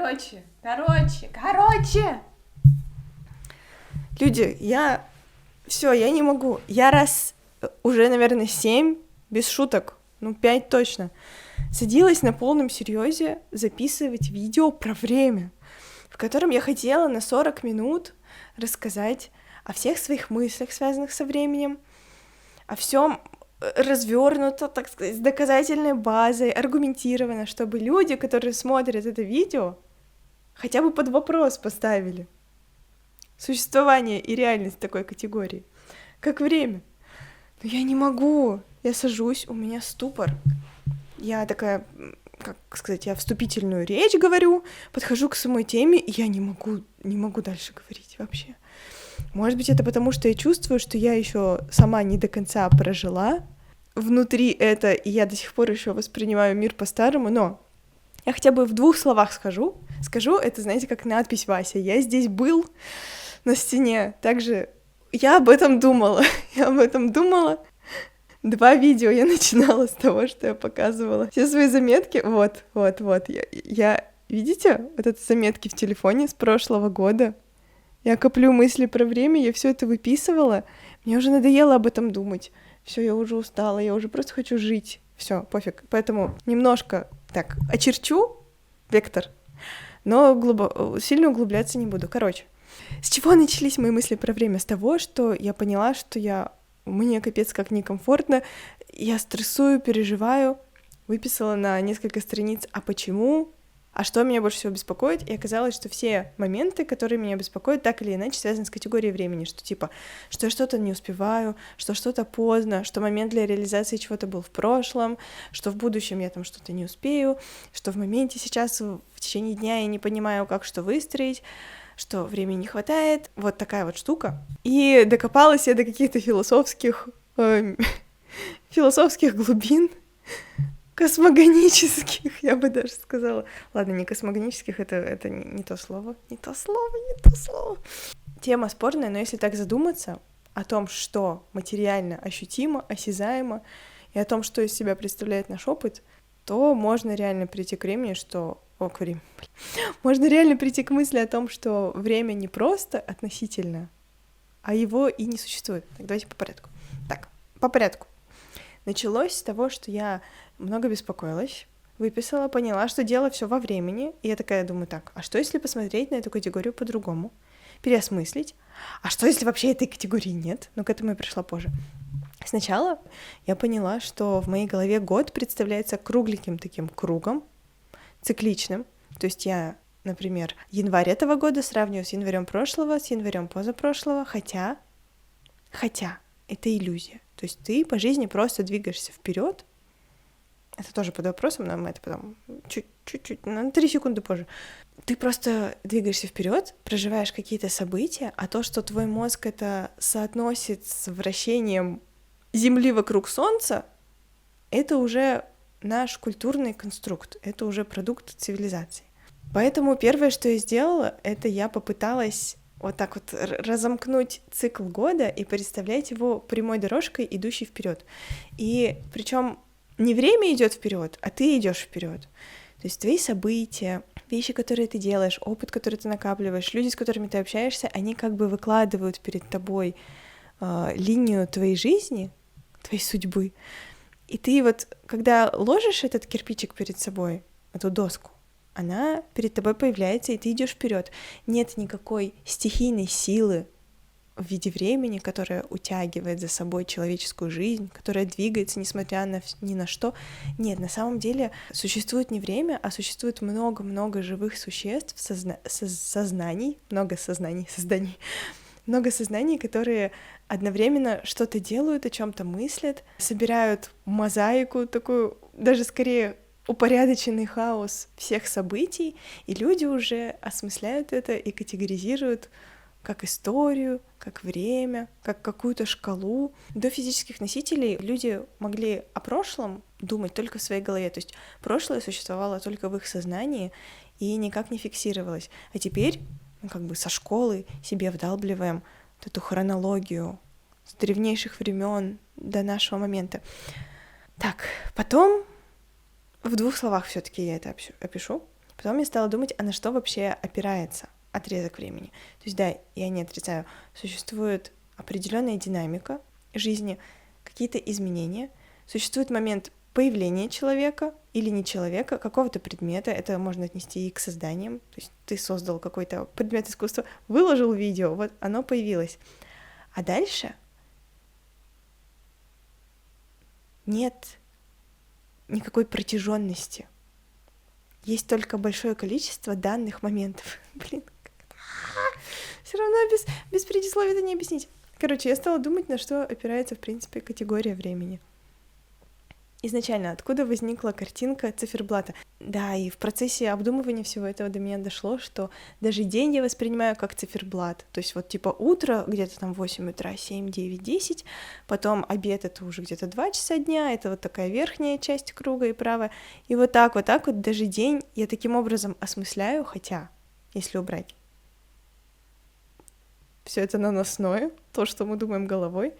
Короче. Люди, я не могу. Я раз уже, наверное, 7, без шуток, 5 точно, садилась на полном серьезе записывать видео про время, в котором я хотела на 40 минут рассказать о всех своих мыслях, связанных со временем, о всем развернуто, так сказать, с доказательной базой, аргументированно, чтобы люди, которые смотрят это видео, хотя бы под вопрос поставили существование и реальность такой категории, как время. Но я не могу. Я сажусь, у меня ступор. Я такая, как сказать, я вступительную речь говорю, подхожу к самой теме, и я не могу дальше говорить вообще. Может быть, это потому, что я чувствую, что я еще сама не до конца прожила внутри это, и я до сих пор еще воспринимаю мир по-старому, но я хотя бы в 2 словах скажу, это, знаете, как надпись Вася. Я здесь был на стене. Также я об этом думала. 2 видео я начинала с того, что я показывала все свои заметки. Вот. Я видите, вот это заметки в телефоне с прошлого года. Я коплю мысли про время, я все это выписывала. Мне уже надоело об этом думать. Все, я уже устала, я уже просто хочу жить. Все, пофиг. Поэтому немножко так очерчу вектор, но сильно углубляться не буду. Короче, с чего начались мои мысли про время? С того, что я поняла, что мне капец как некомфортно, я стрессую, переживаю, выписала на несколько страниц «а почему?», «а что меня больше всего беспокоит?», и оказалось, что все моменты, которые меня беспокоят, так или иначе связаны с категорией времени, что типа, что я что-то не успеваю, что что-то поздно, что момент для реализации чего-то был в прошлом, что в будущем я там что-то не успею, что в моменте сейчас, в течение дня я не понимаю, как что выстроить, что времени не хватает, вот такая вот штука. И докопалась я до каких-то философских глубин, космогонических, я бы даже сказала. Ладно, не космогонических, это не то слово. Тема спорная, но если так задуматься о том, что материально ощутимо, осязаемо, и о том, что из себя представляет наш опыт, то можно реально прийти к времени, что... Можно реально прийти к мысли о том, что время не просто относительно, а его и не существует. Так, давайте по порядку. Так, по порядку. Началось с того, что я много беспокоилась, выписала, поняла, что дело все во времени, и я такая думаю, так, а что если посмотреть на эту категорию по-другому, переосмыслить, а что если вообще этой категории нет? Но к этому я пришла позже. Сначала я поняла, что в моей голове год представляется кругленьким таким кругом, цикличным, то есть я, например, январь этого года сравниваю с январем прошлого, с январем позапрошлого, хотя это иллюзия. То есть ты по жизни просто двигаешься вперед. Это тоже под вопросом, но мы это потом чуть-чуть, на 3 секунды позже. Ты просто двигаешься вперед, проживаешь какие-то события, а то, что твой мозг это соотносит с вращением Земли вокруг Солнца, это уже наш культурный конструкт, это уже продукт цивилизации. Поэтому первое, что я сделала, это я попыталась вот так вот разомкнуть цикл года и представлять его прямой дорожкой, идущей вперед. И причем не время идет вперед, а ты идешь вперед. То есть твои события, вещи, которые ты делаешь, опыт, который ты накапливаешь, люди, с которыми ты общаешься, они как бы выкладывают перед тобой линию твоей жизни, твоей судьбы. И ты вот, когда ложишь этот кирпичик перед собой, эту доску, она перед тобой появляется, и ты идешь вперед. Нет никакой стихийной силы в виде времени, которая утягивает за собой человеческую жизнь, которая двигается, несмотря ни на что. Нет, на самом деле существует не время, а существует много-много живых существ, много сознаний, которые одновременно что-то делают, о чем-то мыслят, собирают мозаику такую, даже скорее упорядоченный хаос всех событий, и люди уже осмысляют это и категоризируют как историю, как время, как какую-то шкалу. До физических носителей люди могли о прошлом думать только в своей голове, то есть прошлое существовало только в их сознании и никак не фиксировалось. А теперь как бы со школы себе вдалбливаем вот эту хронологию с древнейших времен до нашего момента. Так, потом в 2 словах все-таки я это опишу. Потом я стала думать, а на что вообще опирается отрезок времени. То есть, да, я не отрицаю, существует определенная динамика жизни, какие-то изменения, существует момент появления человека или не человека, какого-то предмета, это можно отнести и к созданиям, то есть ты создал какой-то предмет искусства, выложил видео, вот оно появилось. А дальше нет никакой протяженности. Есть только большое количество данных моментов. Блин, все равно без предисловия это не объяснить. Короче, я стала думать, на что опирается, в принципе, категория времени. Изначально, откуда возникла картинка циферблата? Да, и в процессе обдумывания всего этого до меня дошло, что даже день я воспринимаю как циферблат. То есть вот типа утро, где-то там 8 утра, 7, 9, 10, потом обед — это уже где-то 2 часа дня, это вот такая верхняя часть круга и правая. И вот так вот даже день я таким образом осмысляю, хотя, если убрать все это наносное, то, что мы думаем головой,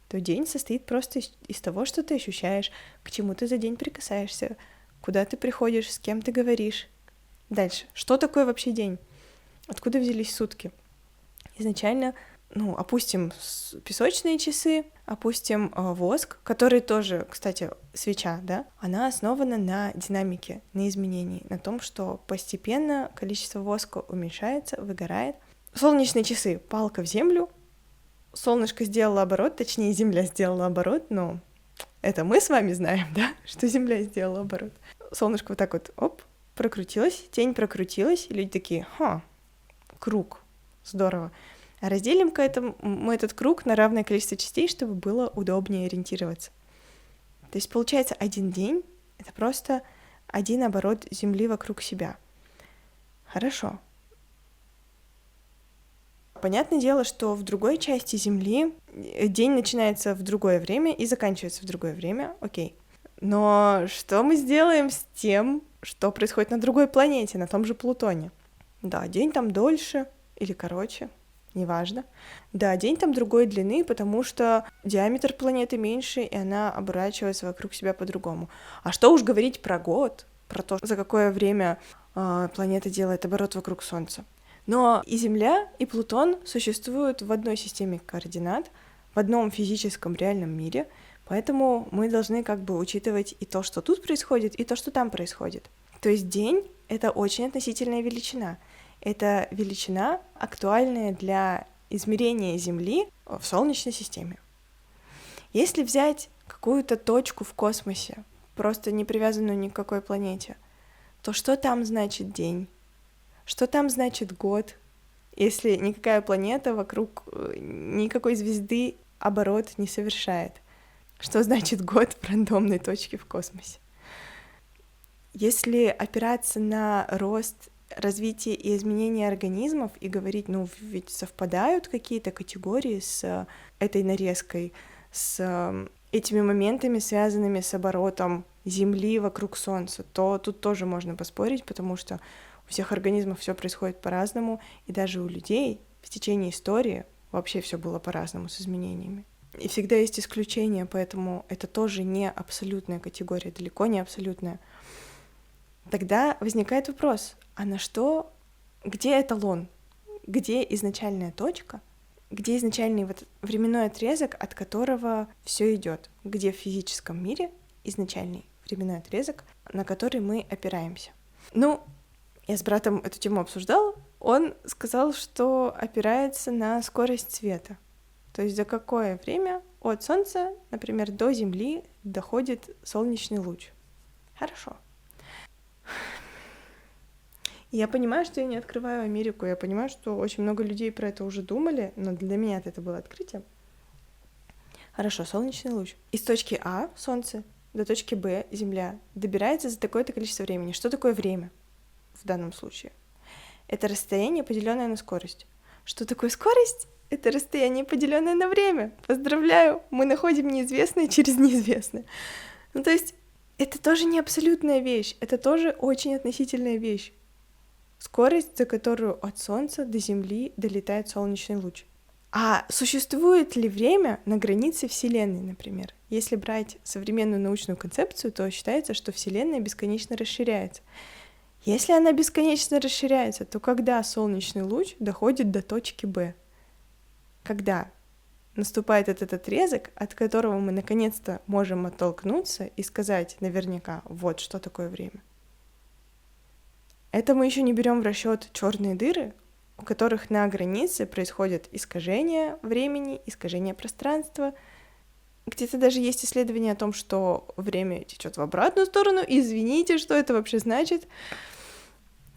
то день состоит просто из того, что ты ощущаешь, к чему ты за день прикасаешься, куда ты приходишь, с кем ты говоришь. Дальше. Что такое вообще день? Откуда взялись сутки? Изначально, опустим песочные часы, опустим воск, который тоже, кстати, свеча, да, она основана на динамике, на изменении, на том, что постепенно количество воска уменьшается, выгорает. Солнечные часы, палка в землю, солнышко сделало оборот, точнее, Земля сделала оборот, но это мы с вами знаем, да, что Земля сделала оборот. Солнышко вот так вот, оп, прокрутилось, тень прокрутилась, и люди такие, круг, здорово. А разделим-ка мы этот круг на равное количество частей, чтобы было удобнее ориентироваться. То есть, получается, один день — это просто один оборот Земли вокруг себя. Хорошо. Понятное дело, что в другой части Земли день начинается в другое время и заканчивается в другое время, окей. Но что мы сделаем с тем, что происходит на другой планете, на том же Плутоне? Да, день там дольше или короче, неважно. Да, день там другой длины, потому что диаметр планеты меньше, и она оборачивается вокруг себя по-другому. А что уж говорить про год, про то, за какое время планета делает оборот вокруг Солнца. Но и Земля, и Плутон существуют в одной системе координат, в одном физическом реальном мире, поэтому мы должны учитывать и то, что тут происходит, и то, что там происходит. То есть день — это очень относительная величина. Это величина, актуальная для измерения Земли в Солнечной системе. Если взять какую-то точку в космосе, просто не привязанную ни к какой планете, то что там значит день? Что там значит год, если никакая планета вокруг никакой звезды оборот не совершает? Что значит год в рандомной точке в космосе? Если опираться на рост, развитие и изменение организмов и говорить, ведь совпадают какие-то категории с этой нарезкой, с этими моментами, связанными с оборотом Земли вокруг Солнца, то тут тоже можно поспорить, потому что у всех организмов все происходит по-разному, и даже у людей в течение истории вообще все было по-разному с изменениями. И всегда есть исключения, поэтому это тоже не абсолютная категория, далеко не абсолютная. Тогда возникает вопрос, а на что, где эталон, где изначальная точка, где изначальный временной отрезок, от которого все идет, где в физическом мире изначальный временной отрезок, на который мы опираемся. Я с братом эту тему обсуждала, он сказал, что опирается на скорость света. То есть за какое время от Солнца, например, до Земли доходит солнечный луч. Хорошо. Я понимаю, что я не открываю Америку, я понимаю, что очень много людей про это уже думали, но для меня это было открытие. Хорошо, солнечный луч. Из точки А, Солнце, до точки Б, Земля, добирается за такое-то количество времени. Что такое время в данном случае? Это расстояние, поделенное на скорость. Что такое скорость? Это расстояние, поделенное на время. Поздравляю, мы находим неизвестное через неизвестное. То есть это тоже не абсолютная вещь, это тоже очень относительная вещь. Скорость, за которую от Солнца до Земли долетает солнечный луч. А существует ли время на границе Вселенной, например? Если брать современную научную концепцию, то считается, что Вселенная бесконечно расширяется. Если она бесконечно расширяется, то когда солнечный луч доходит до точки Б? Когда наступает этот отрезок, от которого мы наконец-то можем оттолкнуться и сказать наверняка, вот что такое время. Это мы еще не берем в расчет черные дыры, у которых на границе происходит искажение времени, искажение пространства. Где-то даже есть исследование о том, что время течет в обратную сторону. Извините, что это вообще значит.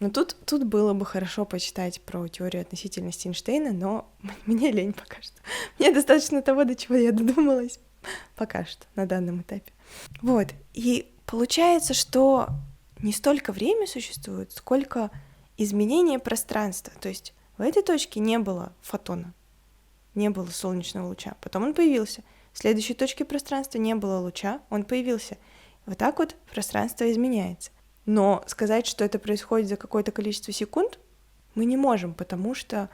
Но тут было бы хорошо почитать про теорию относительности Эйнштейна, но мне лень пока что. Мне достаточно того, до чего я додумалась пока что, на данном этапе. Вот, и получается, что не столько время существует, сколько изменение пространства. То есть в этой точке не было фотона, не было солнечного луча. Потом он появился. В следующей точке пространства не было луча, он появился. Вот так вот пространство изменяется. Но сказать, что это происходит за какое-то количество секунд, мы не можем, потому что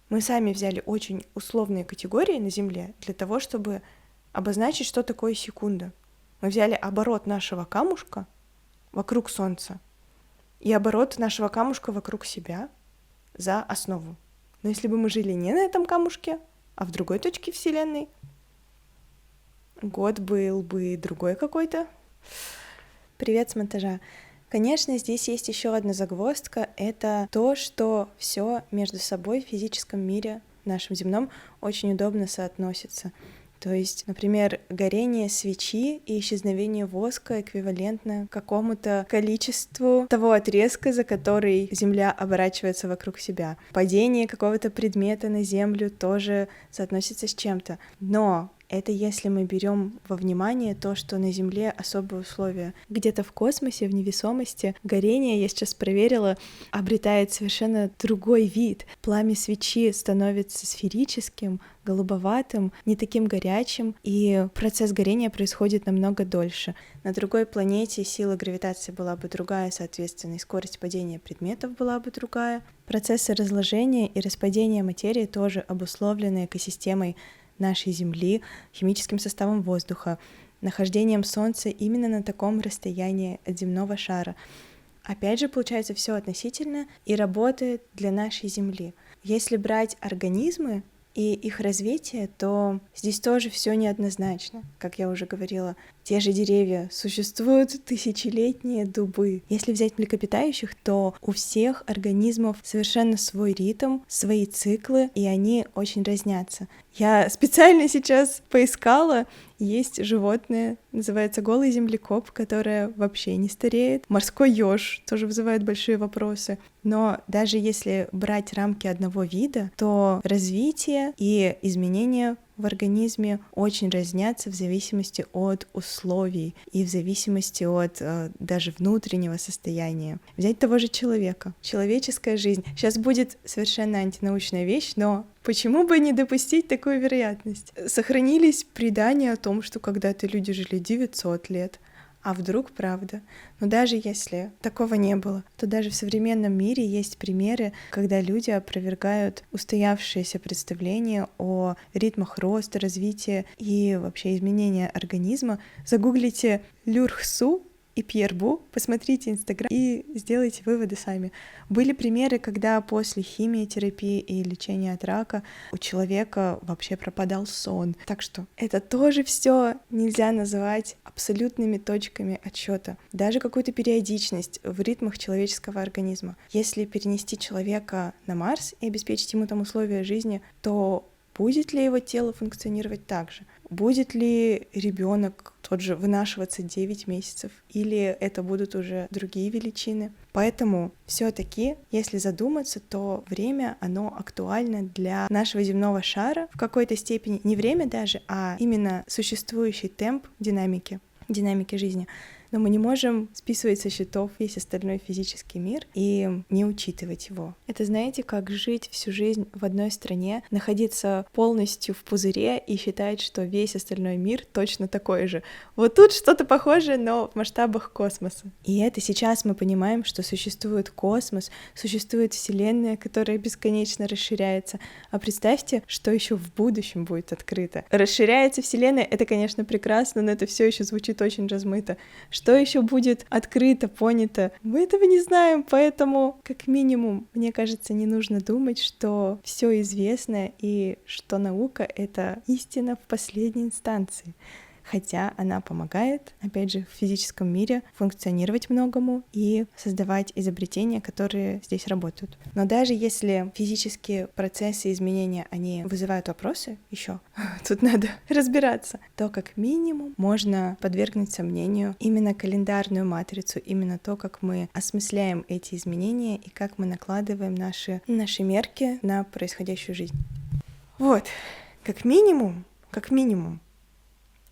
мы сами взяли очень условные категории на Земле для того, чтобы обозначить, что такое секунда. Мы взяли оборот нашего камушка вокруг Солнца и оборот нашего камушка вокруг себя за основу. Но если бы мы жили не на этом камушке, а в другой точке Вселенной, год был бы другой какой-то. Привет с монтажа. Конечно, здесь есть еще одна загвоздка. Это то, что все между собой в физическом мире, нашем земном, очень удобно соотносится. То есть, например, горение свечи и исчезновение воска эквивалентно какому-то количеству того отрезка, за который Земля оборачивается вокруг себя. Падение какого-то предмета на Землю тоже соотносится с чем-то. Но это если мы берем во внимание то, что на Земле особые условия. Где-то в космосе, в невесомости, горение, я сейчас проверила, обретает совершенно другой вид. Пламя свечи становится сферическим, голубоватым, не таким горячим, и процесс горения происходит намного дольше. На другой планете сила гравитации была бы другая, соответственно, и скорость падения предметов была бы другая. Процессы разложения и распадения материи тоже обусловлены экосистемой нашей Земли, химическим составом воздуха, нахождением Солнца именно на таком расстоянии от земного шара. Опять же, получается, все относительно и работает для нашей Земли. Если брать организмы и их развитие, то здесь тоже все неоднозначно, как я уже говорила. Те же деревья, существуют тысячелетние дубы. Если взять млекопитающих, то у всех организмов совершенно свой ритм, свои циклы, и они очень разнятся. Я специально сейчас поискала, есть животное, называется голый землекоп, которое вообще не стареет. Морской еж тоже вызывает большие вопросы. Но даже если брать рамки одного вида, то развитие и изменения в организме очень разнятся в зависимости от условий и в зависимости от даже внутреннего состояния. Взять того же человека. Человеческая жизнь. Сейчас будет совершенно антинаучная вещь, но почему бы не допустить такую вероятность? Сохранились предания о том, что когда-то люди жили 900 лет, а вдруг правда? Но даже если такого не было, то даже в современном мире есть примеры, когда люди опровергают устоявшиеся представления о ритмах роста, развития и вообще изменения организма. Загуглите Люрхсу и Пьер Бу, посмотрите Инстаграм и сделайте выводы сами. Были примеры, когда после химиотерапии и лечения от рака у человека вообще пропадал сон. Так что это тоже все нельзя называть абсолютными точками отсчета. Даже какую-то периодичность в ритмах человеческого организма. Если перенести человека на Марс и обеспечить ему там условия жизни, то будет ли его тело функционировать так же? Будет ли ребенок тот же вынашиваться 9 месяцев? Или это будут уже другие величины? Поэтому все-таки, если задуматься, то время, оно актуально для нашего земного шара в какой-то степени. Не время даже, а именно существующий темп динамики жизни. Но мы не можем списывать со счетов весь остальной физический мир и не учитывать его. Это, знаете, как жить всю жизнь в одной стране, находиться полностью в пузыре и считать, что весь остальной мир точно такой же. Вот тут что-то похожее, но в масштабах космоса. И это сейчас мы понимаем, что существует космос, существует Вселенная, которая бесконечно расширяется. А представьте, что еще в будущем будет открыто. Расширяется Вселенная, это, конечно, прекрасно, но это все еще звучит очень размыто. что еще будет открыто, понято, мы этого не знаем, поэтому, как минимум, мне кажется, не нужно думать, что все известно и что наука — это истина в последней инстанции. Хотя она помогает, опять же, в физическом мире функционировать многому и создавать изобретения, которые здесь работают. Но даже если физические процессы изменения, они вызывают вопросы еще, тут надо разбираться, то как минимум можно подвергнуть сомнению именно календарную матрицу, именно то, как мы осмысляем эти изменения и как мы накладываем наши мерки на происходящую жизнь. Вот, как минимум,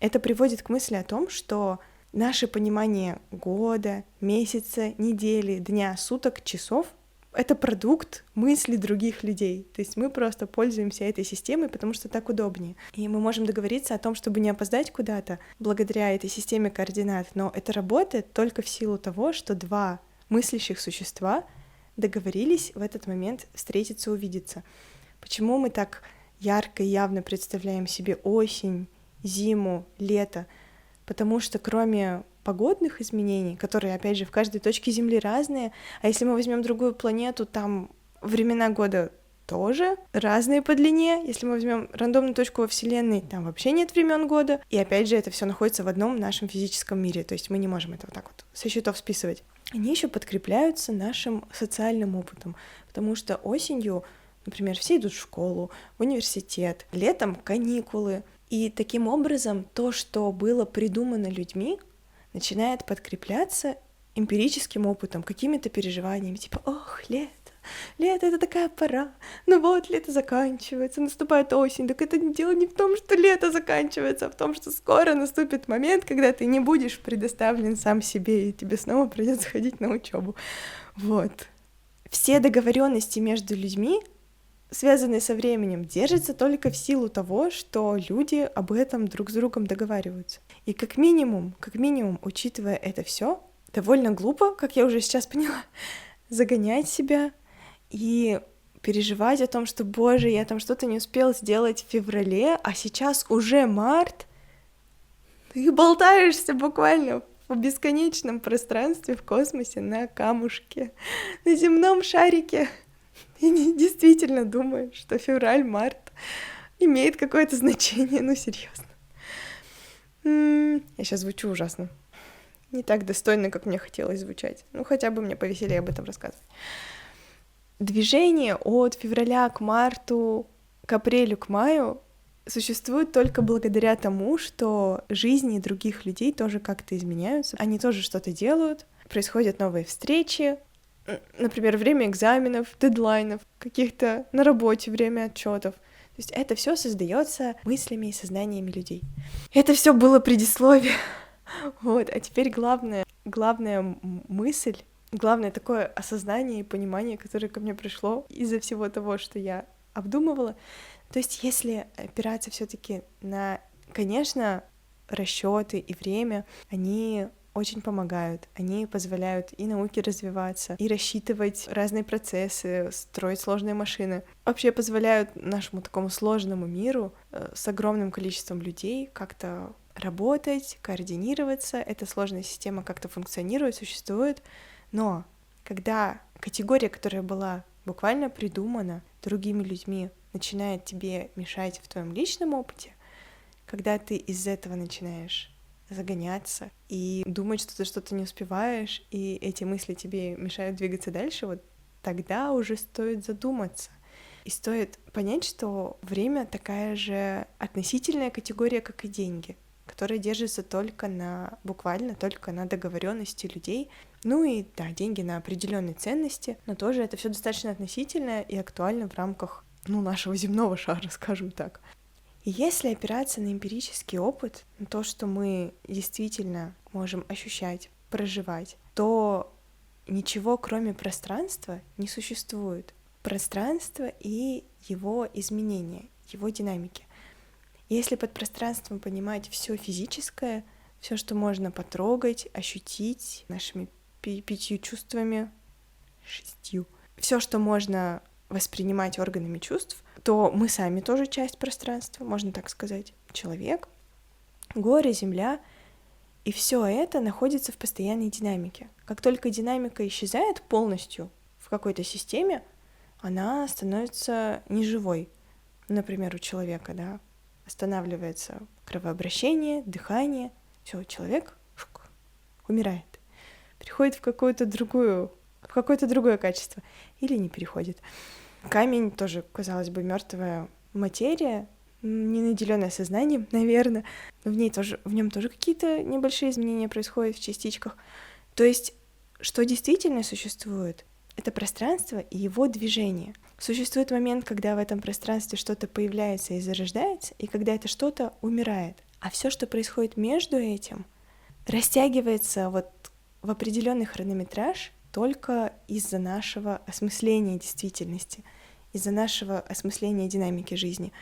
это приводит к мысли о том, что наше понимание года, месяца, недели, дня, суток, часов — это продукт мыслей других людей. То есть мы просто пользуемся этой системой, потому что так удобнее. И мы можем договориться о том, чтобы не опоздать куда-то благодаря этой системе координат, но это работает только в силу того, что два мыслящих существа договорились в этот момент встретиться, увидеться. Почему мы так ярко и явно представляем себе осень, зиму, лето? Потому что кроме погодных изменений, которые, опять же, в каждой точке Земли разные, а если мы возьмем другую планету, там времена года тоже разные по длине. Если мы возьмем рандомную точку во Вселенной, там вообще нет времен года. И опять же, это все находится в одном нашем физическом мире, то есть мы не можем это вот так вот со счетов списывать. Они еще подкрепляются нашим социальным опытом, потому что осенью, например, все идут в школу, в университет, летом каникулы. И таким образом то, что было придумано людьми, начинает подкрепляться эмпирическим опытом, какими-то переживаниями, типа «Ох, лето — это такая пора, ну вот, лето заканчивается, наступает осень». Так это дело не в том, что лето заканчивается, а в том, что скоро наступит момент, когда ты не будешь предоставлен сам себе, и тебе снова придется ходить на учебу. Вот. Все договоренности между людьми, связанные со временем, держатся только в силу того, что люди об этом друг с другом договариваются. И как минимум, учитывая это все, довольно глупо, как я уже сейчас поняла, загонять себя и переживать о том, что, боже, я там что-то не успел сделать в феврале, а сейчас уже март. Ты болтаешься буквально в бесконечном пространстве, в космосе, на камушке, на земном шарике. И действительно думаю, что февраль-март имеет какое-то значение, ну серьезно. Я сейчас звучу ужасно. Не так достойно, как мне хотелось звучать. Ну хотя бы мне повеселее об этом рассказывать. Движение от февраля к марту, к апрелю, к маю существует только благодаря тому, что жизни других людей тоже как-то изменяются. Они тоже что-то делают, происходят новые встречи, например, время экзаменов, дедлайнов, каких-то на работе, время отчетов. То есть это все создается мыслями и сознаниями людей. Это все было предисловие. Вот, а теперь главная мысль, главное такое осознание и понимание, которое ко мне пришло из-за всего того, что я обдумывала. То есть если опираться все-таки на, конечно, расчеты и время, они очень помогают. Они позволяют и науке развиваться, и рассчитывать разные процессы, строить сложные машины. Вообще позволяют нашему такому сложному миру с огромным количеством людей как-то работать, координироваться. Эта сложная система как-то функционирует, существует. Но когда категория, которая была буквально придумана другими людьми, начинает тебе мешать в твоем личном опыте, когда ты из этого начинаешь загоняться и думать, что ты что-то не успеваешь, и эти мысли тебе мешают двигаться дальше, вот тогда уже стоит задуматься. И стоит понять, что время такая же относительная категория, как и деньги, которая держится буквально только на договоренности людей. Ну и да, деньги на определенные ценности, но тоже это все достаточно относительно и актуально в рамках, нашего земного шара, скажем так. И если опираться на эмпирический опыт, на то, что мы действительно можем ощущать, проживать, то ничего, кроме пространства, не существует. Пространство и его изменения, его динамики. Если под пространством понимать все физическое, все, что можно потрогать, ощутить нашими 5 чувствами, 6, все, что можно воспринимать органами чувств, то мы сами тоже часть пространства, можно так сказать. Человек, горы, земля. И все это находится в постоянной динамике. Как только динамика исчезает полностью в какой-то системе, она становится неживой. Например, у человека, да, останавливается кровообращение, дыхание, все, человек умирает, переходит в какое-то другое качество или не переходит. Камень тоже, казалось бы, мертвая материя, не наделенная сознанием, наверное, но в нем тоже какие-то небольшие изменения происходят в частичках. То есть, что действительно существует, это пространство и его движение. Существует момент, когда в этом пространстве что-то появляется и зарождается, и когда это что-то умирает. А все, что происходит между этим, растягивается вот в определенный хронометраж только из-за нашего осмысления действительности, из-за нашего осмысления динамики жизни.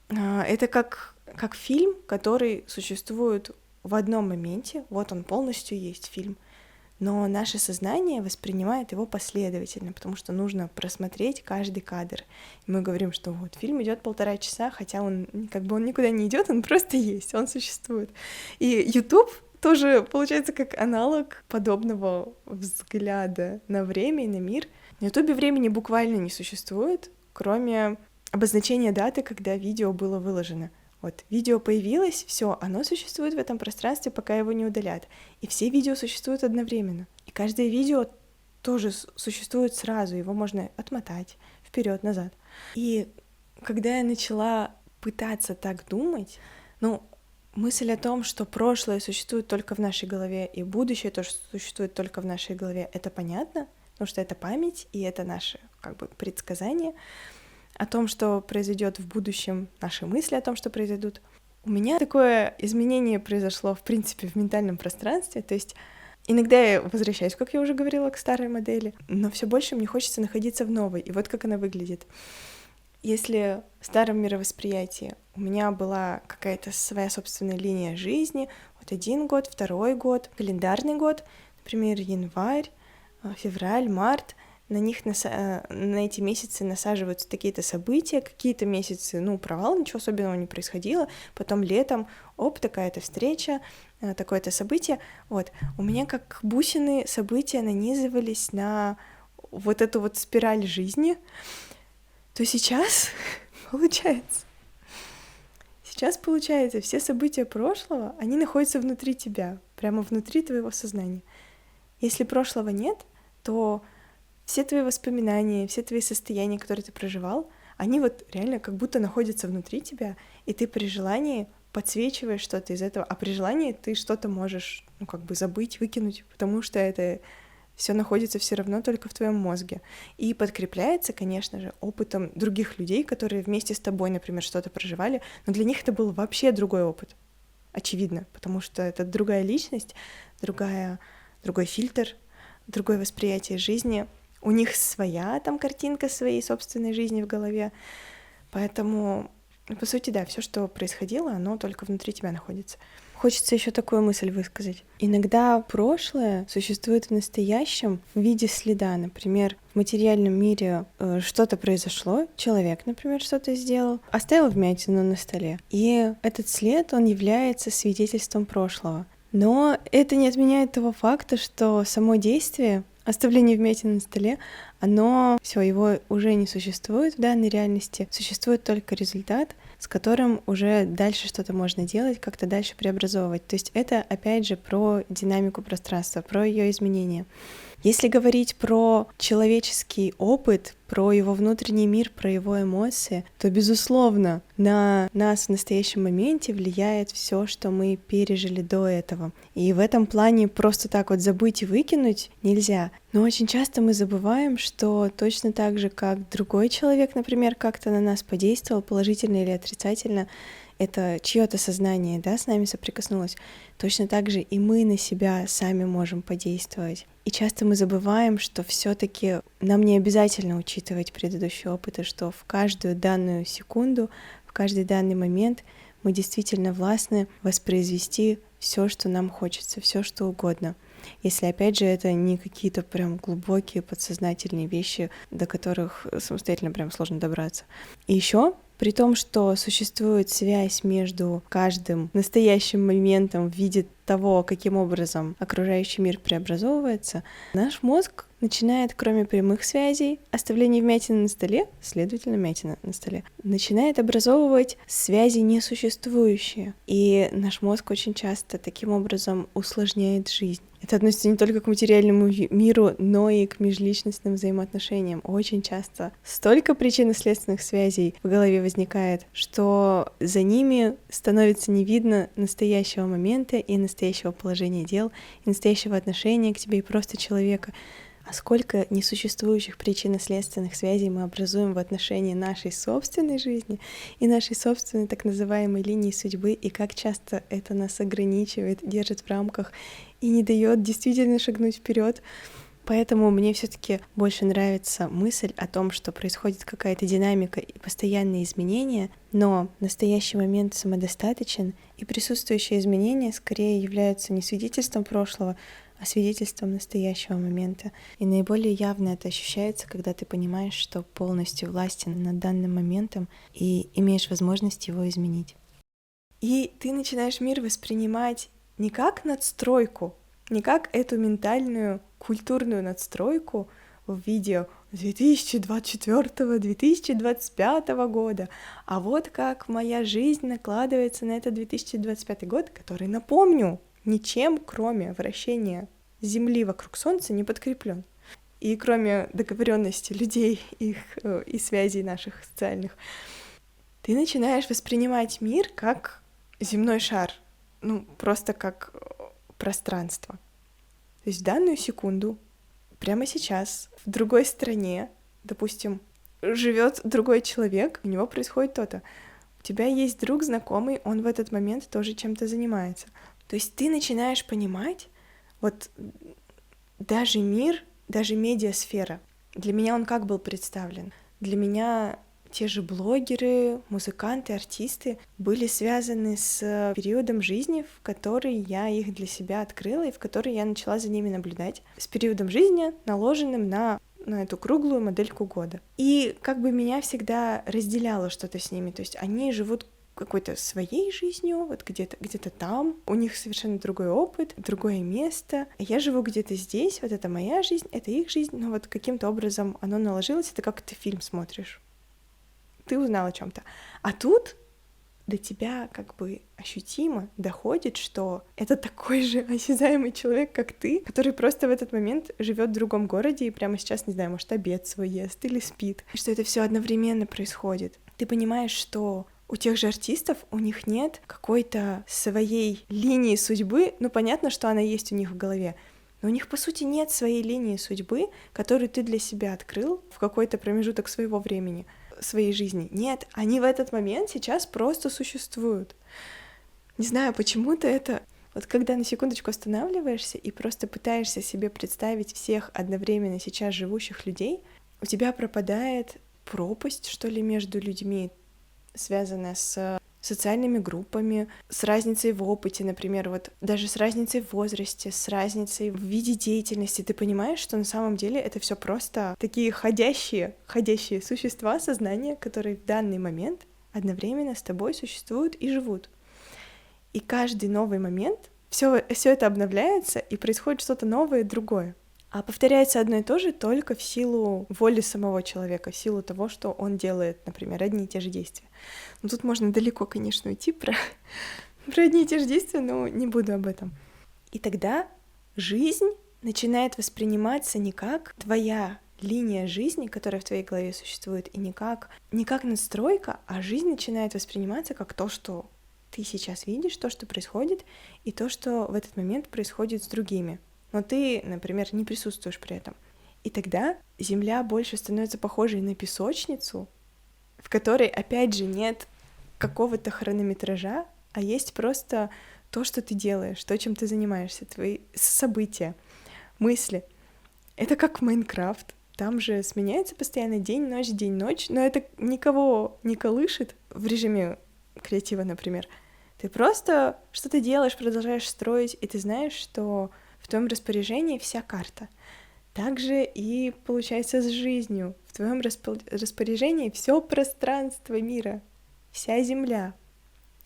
Это как фильм, который существует в одном моменте, вот он полностью есть фильм, но наше сознание воспринимает его последовательно, потому что нужно просмотреть каждый кадр. И мы говорим, что вот фильм идет 1,5 часа, хотя он никуда не идет, он просто есть, он существует. И YouTube тоже получается как аналог подобного взгляда на время и на мир. На YouTube времени буквально не существует, кроме обозначения даты, когда видео было выложено. Вот, видео появилось, все, оно существует в этом пространстве, пока его не удалят. И все видео существуют одновременно. И каждое видео тоже существует сразу, его можно отмотать вперед, назад. И когда я начала пытаться так думать, мысль о том, что прошлое существует только в нашей голове, и будущее тоже существует только в нашей голове, это понятно, потому что это память, и это наши предсказания о том, что произойдет в будущем, наши мысли о том, что произойдут. У меня такое изменение произошло, в принципе, в ментальном пространстве, то есть иногда я возвращаюсь, как я уже говорила, к старой модели, но все больше мне хочется находиться в новой, и вот как она выглядит. Если в старом мировосприятии у меня была какая-то своя собственная линия жизни, вот 1 год, 2 год, календарный год, например, январь, февраль, март, на эти месяцы насаживаются какие-то события, какие-то месяцы, провал, ничего особенного не происходило, потом летом, такая-то встреча, такое-то событие, вот, у меня как бусины события нанизывались на вот эту вот спираль жизни, то сейчас получается, все события прошлого, они находятся внутри тебя, прямо внутри твоего сознания. Если прошлого нет, то все твои воспоминания, все твои состояния, которые ты проживал, они вот реально как будто находятся внутри тебя, и ты при желании подсвечиваешь что-то из этого, а при желании ты что-то можешь, забыть, выкинуть, потому что это все находится все равно только в твоем мозге. И подкрепляется, конечно же, опытом других людей, которые вместе с тобой, например, что-то проживали, но для них это был вообще другой опыт. Очевидно, потому что это другая личность, другой фильтр, другое восприятие жизни. У них своя картинка своей собственной жизни в голове. Поэтому, по сути, да, все, что происходило, оно только внутри тебя находится. Хочется еще такую мысль высказать. Иногда прошлое существует в настоящем в виде следа. Например, в материальном мире что-то произошло, человек, например, что-то сделал, оставил вмятину на столе. И этот след, он является свидетельством прошлого. Но это не отменяет того факта, что само действие, оставление вмятины на столе, его уже не существует в данной реальности, существует только результат, с которым уже дальше что-то можно делать, как-то дальше преобразовывать. То есть это, опять же, про динамику пространства, про ее изменения. Если говорить про человеческий опыт, про его внутренний мир, про его эмоции, то, безусловно, на нас в настоящем моменте влияет все, что мы пережили до этого. И в этом плане просто так вот забыть и выкинуть нельзя. Но очень часто мы забываем, что точно так же, как другой человек, например, как-то на нас подействовал, положительно или отрицательно, это чье-то сознание, с нами соприкоснулось, точно так же и мы на себя сами можем подействовать. И часто мы забываем, что все-таки нам не обязательно учитывать предыдущий опыт, и что в каждую данную секунду, в каждый данный момент мы действительно властны воспроизвести все, что нам хочется, все, что угодно. Если, опять же, это не какие-то прям глубокие подсознательные вещи, до которых самостоятельно прям сложно добраться. И еще при том, что существует связь между каждым настоящим моментом в виде того, каким образом окружающий мир преобразовывается, наш мозг начинает, кроме прямых связей, оставления вмятины на столе, следовательно, вмятина на столе, начинает образовывать связи несуществующие. И наш мозг очень часто таким образом усложняет жизнь. Это относится не только к материальному миру, но и к межличностным взаимоотношениям. Очень часто столько причинно-следственных связей в голове возникает, что за ними становится не видно настоящего момента и настоящего положения дел, и настоящего отношения к тебе и просто человека. А сколько несуществующих причинно-следственных связей мы образуем в отношении нашей собственной жизни и нашей собственной так называемой линии судьбы, и как часто это нас ограничивает, держит в рамках и не дает действительно шагнуть вперед. Поэтому мне все-таки больше нравится мысль о том, что происходит какая-то динамика и постоянные изменения, но настоящий момент самодостаточен, и присутствующие изменения скорее являются не свидетельством прошлого, а свидетельством настоящего момента. И наиболее явно это ощущается, когда ты понимаешь, что полностью властен над данным моментом и имеешь возможность его изменить. И ты начинаешь мир воспринимать не как надстройку, не как эту ментальную, культурную надстройку в виде 2024-2025 года, а вот как моя жизнь накладывается на этот 2025 год, который, напомню, ничем, кроме вращения Земли вокруг Солнца, не подкреплен. И кроме договоренности людей их, и связей наших социальных, ты начинаешь воспринимать мир как земной шар, просто как пространство. То есть в данную секунду, прямо сейчас, в другой стране, допустим, живет другой человек, у него происходит то-то. У тебя есть друг, знакомый, он в этот момент тоже чем-то занимается. То есть ты начинаешь понимать, вот даже мир, даже медиасфера, для меня он как был представлен? Для меня те же блогеры, музыканты, артисты были связаны с периодом жизни, в который я их для себя открыла и в который я начала за ними наблюдать, с периодом жизни, наложенным на эту круглую модельку года. И как бы меня всегда разделяло что-то с ними, то есть они живут какой-то своей жизнью, вот где-то там, у них совершенно другой опыт, другое место, а я живу где-то здесь, вот это моя жизнь, это их жизнь, но вот каким-то образом оно наложилось, это как ты фильм смотришь, ты узнал о чем-то, а тут до тебя как бы ощутимо доходит, что это такой же осязаемый человек, как ты, который просто в этот момент живет в другом городе и прямо сейчас, не знаю, может, обед свой ест или спит, и что это все одновременно происходит. Ты понимаешь, что у тех же артистов у них нет какой-то своей линии судьбы, понятно, что она есть у них в голове, но у них, по сути, нет своей линии судьбы, которую ты для себя открыл в какой-то промежуток своего времени, своей жизни. Нет, они в этот момент сейчас просто существуют. Не знаю, почему-то это... Вот когда на секундочку останавливаешься и просто пытаешься себе представить всех одновременно сейчас живущих людей, у тебя пропадает пропасть, что ли, между людьми, связанная с социальными группами, с разницей в опыте, например, вот даже с разницей в возрасте, с разницей в виде деятельности. Ты понимаешь, что на самом деле это все просто такие ходящие существа сознания, которые в данный момент одновременно с тобой существуют и живут. И каждый новый момент, все это обновляется, и происходит что-то новое, другое. А повторяется одно и то же только в силу воли самого человека, в силу того, что он делает, например, одни и те же действия. Тут можно далеко, конечно, уйти про одни и те же действия, но не буду об этом. И тогда жизнь начинает восприниматься не как твоя линия жизни, которая в твоей голове существует, и не как надстройка, а жизнь начинает восприниматься как то, что ты сейчас видишь, то, что происходит, и то, что в этот момент происходит с другими. Но ты, например, не присутствуешь при этом. И тогда Земля больше становится похожей на песочницу, в которой, опять же, нет какого-то хронометража, а есть просто то, что ты делаешь, то, чем ты занимаешься, твои события, мысли. Это как в Майнкрафт. Там же сменяется постоянно день-ночь, но это никого не колышет в режиме креатива, например. Ты просто что-то делаешь, продолжаешь строить, и ты знаешь, что в твоем распоряжении вся карта. Также и получается с жизнью. В твоем распоряжении все пространство мира, вся Земля.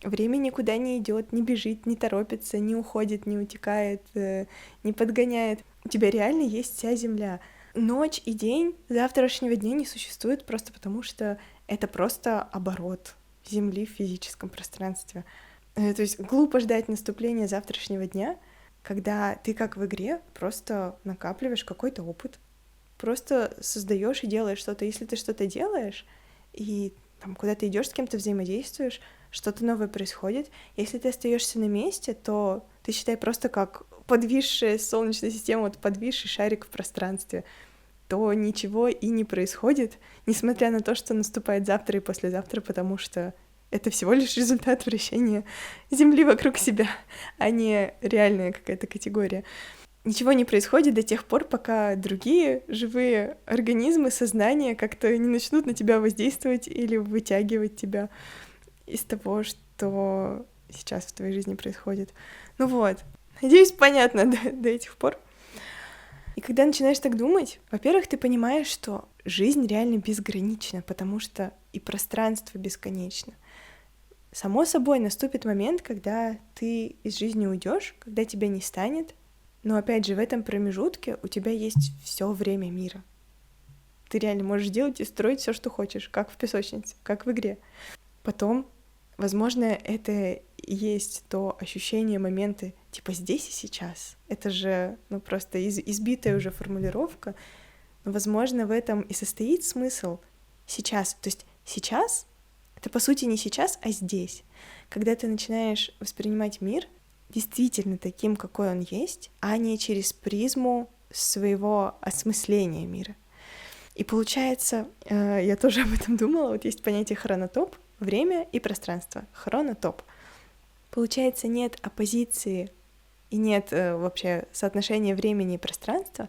Время никуда не идет, не бежит, не торопится, не уходит, не утекает, не подгоняет. У тебя реально есть вся Земля. Ночь и день завтрашнего дня не существует просто потому, что это просто оборот Земли в физическом пространстве. То есть глупо ждать наступления завтрашнего дня, когда ты, как в игре, просто накапливаешь какой-то опыт, просто создаешь и делаешь что-то. Если ты что-то делаешь, и там, куда ты идешь, с кем-то взаимодействуешь, что-то новое происходит. Если ты остаешься на месте, то ты считай просто как подвисшая Солнечная система, вот подвисший шарик в пространстве, то ничего и не происходит, несмотря на то, что наступает завтра и послезавтра, потому что это всего лишь результат вращения Земли вокруг себя, а не реальная какая-то категория. Ничего не происходит до тех пор, пока другие живые организмы, сознания как-то не начнут на тебя воздействовать или вытягивать тебя из того, что сейчас в твоей жизни происходит. Ну вот, надеюсь, понятно до этих пор. И когда начинаешь так думать, во-первых, ты понимаешь, что жизнь реально безгранична, потому что и пространство бесконечно. Само собой, наступит момент, когда ты из жизни уйдешь, когда тебя не станет, но опять же в этом промежутке у тебя есть все время мира. Ты реально можешь делать и строить все, что хочешь, как в песочнице, как в игре. Потом, возможно, это и есть то ощущение, моменты, типа здесь и сейчас. Это же, просто избитая уже формулировка. Но, возможно, в этом и состоит смысл сейчас. То есть сейчас — это, по сути, не сейчас, а здесь. Когда ты начинаешь воспринимать мир действительно таким, какой он есть, а не через призму своего осмысления мира. И получается, я тоже об этом думала, вот есть понятие хронотоп, время и пространство. Хронотоп. Получается, нет оппозиции и нет вообще соотношения времени и пространства,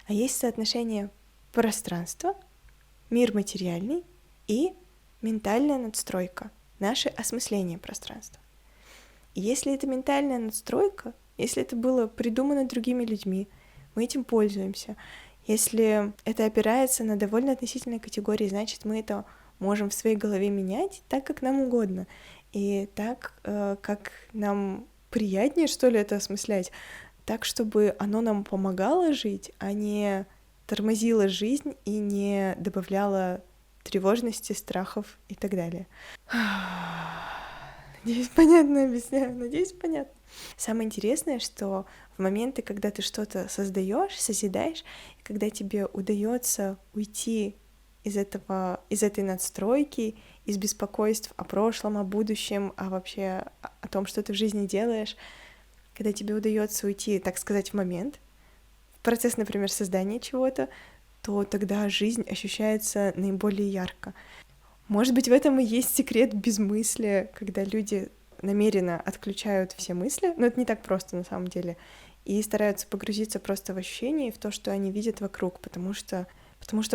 а есть соотношение пространства, мир материальный и ментальная надстройка, наше осмысление пространства. И если это ментальная надстройка, если это было придумано другими людьми, мы этим пользуемся. Если это опирается на довольно относительные категории, значит, мы это можем в своей голове менять так, как нам угодно. И так, как нам приятнее, что ли, это осмыслять, так, чтобы оно нам помогало жить, а не тормозило жизнь и не добавляло тревожности, страхов и так далее. Надеюсь, понятно объясняю, надеюсь, понятно. Самое интересное, что в моменты, когда ты что-то создаешь, созидаешь, и когда тебе удается уйти из этой надстройки, из беспокойств о прошлом, о будущем, а вообще о том, что ты в жизни делаешь, когда тебе удается уйти, так сказать, в момент, в процесс, например, создания чего-то, то тогда жизнь ощущается наиболее ярко. Может быть, в этом и есть секрет безмыслия, когда люди намеренно отключают все мысли, но это не так просто на самом деле, и стараются погрузиться просто в ощущения и в то, что они видят вокруг, потому что,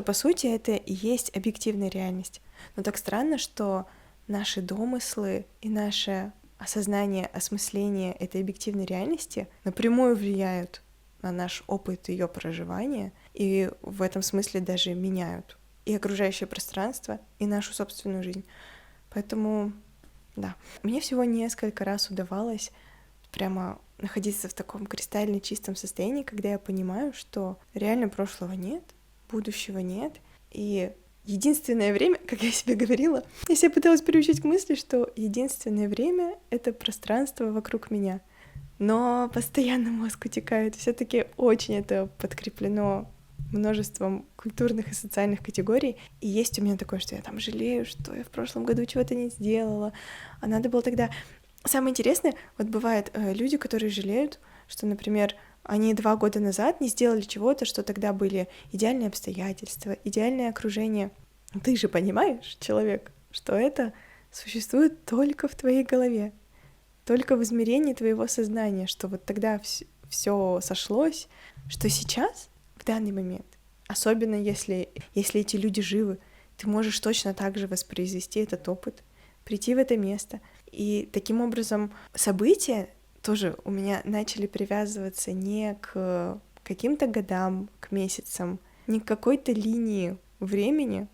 по сути, это и есть объективная реальность. Но так странно, что наши домыслы и наше осознание, осмысление этой объективной реальности напрямую влияют на наш опыт ее проживания и в этом смысле даже меняют и окружающее пространство, и нашу собственную жизнь. Поэтому, да. Мне всего несколько раз удавалось прямо находиться в таком кристально чистом состоянии, когда я понимаю, что реально прошлого нет, будущего нет, и единственное время, как я себе говорила, я себя пыталась приучить к мысли, что единственное время — это пространство вокруг меня. Но постоянно мозг утекает. Все-таки очень это подкреплено множеством культурных и социальных категорий. И есть у меня такое, что я там жалею, что я в прошлом году чего-то не сделала, а надо было тогда... Самое интересное, вот бывает люди, которые жалеют, что, например, они 2 года назад не сделали чего-то, что тогда были идеальные обстоятельства, идеальное окружение. Ты же понимаешь, человек, что это существует только в твоей голове, только в измерении твоего сознания, что вот тогда все сошлось, что сейчас, в данный момент, особенно если эти люди живы, ты можешь точно так же воспроизвести этот опыт, прийти в это место. И таким образом события тоже у меня начали привязываться не к каким-то годам, к месяцам, не к какой-то линии времени,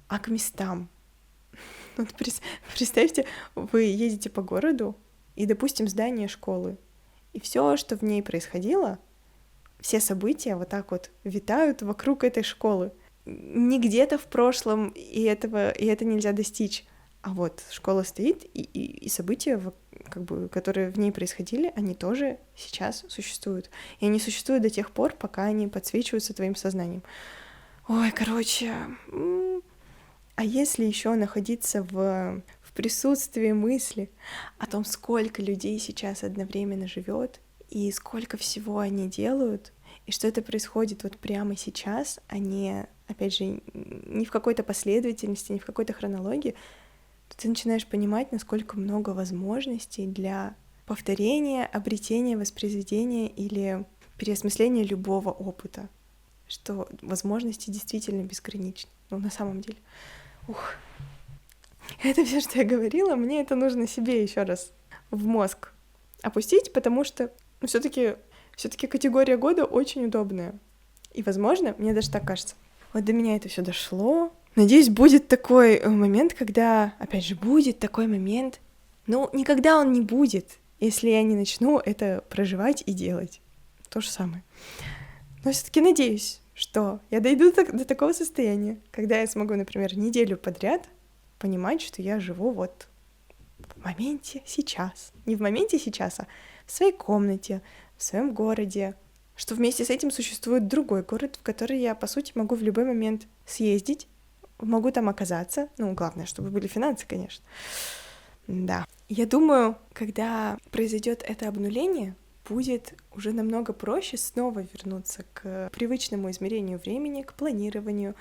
а к местам. Вот представьте, вы едете по городу, и, допустим, здание школы, и все, что в ней происходило, все события вот так вот витают вокруг этой школы. Не где-то в прошлом, и это нельзя достичь. А вот школа стоит, и события, как бы, которые в ней происходили, они тоже сейчас существуют. И они существуют до тех пор, пока они подсвечиваются твоим сознанием. Ой, короче, а если еще находиться в присутствии мысли о том, сколько людей сейчас одновременно живет, и сколько всего они делают, и что это происходит вот прямо сейчас, а не, опять же, не в какой-то последовательности, не в какой-то хронологии, то ты начинаешь понимать, насколько много возможностей для повторения, обретения, воспроизведения или переосмысления любого опыта, что возможности действительно безграничны, ну, на самом деле. Ух. Это все, что я говорила, мне это нужно себе еще раз в мозг опустить, потому что все-таки категория года очень удобная. И, возможно, мне даже так кажется. Вот до меня это все дошло. Надеюсь, будет такой момент, когда, опять же, будет такой момент, ну, никогда он не будет, если я не начну это проживать и делать. То же самое. Но все-таки надеюсь, что я дойду до такого состояния, когда я смогу, например, неделю подряд понимать, что я живу вот в моменте сейчас. Не в моменте сейчас, а в своей комнате, в своем городе, что вместе с этим существует другой город, в который я, по сути, могу в любой момент съездить, могу там оказаться. Ну, главное, чтобы были финансы, конечно. Да. Я думаю, когда произойдет это обнуление, будет уже намного проще снова вернуться к привычному измерению времени, к планированию,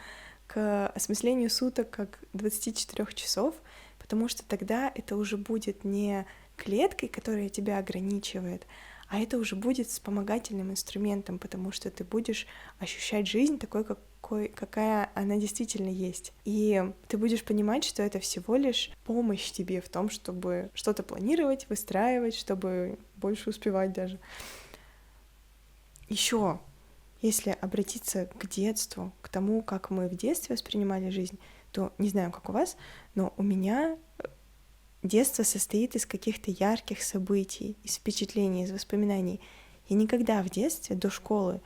к осмыслению суток как 24 часов, потому что тогда это уже будет не клеткой, которая тебя ограничивает, а это уже будет вспомогательным инструментом, потому что ты будешь ощущать жизнь такой, какая она действительно есть. И ты будешь понимать, что это всего лишь помощь тебе в том, чтобы что-то планировать, выстраивать, чтобы больше успевать даже. Еще, если обратиться к детству, к тому, как мы в детстве воспринимали жизнь, то не знаю, как у вас, но у меня детство состоит из каких-то ярких событий, из впечатлений, из воспоминаний. Я никогда в детстве до школы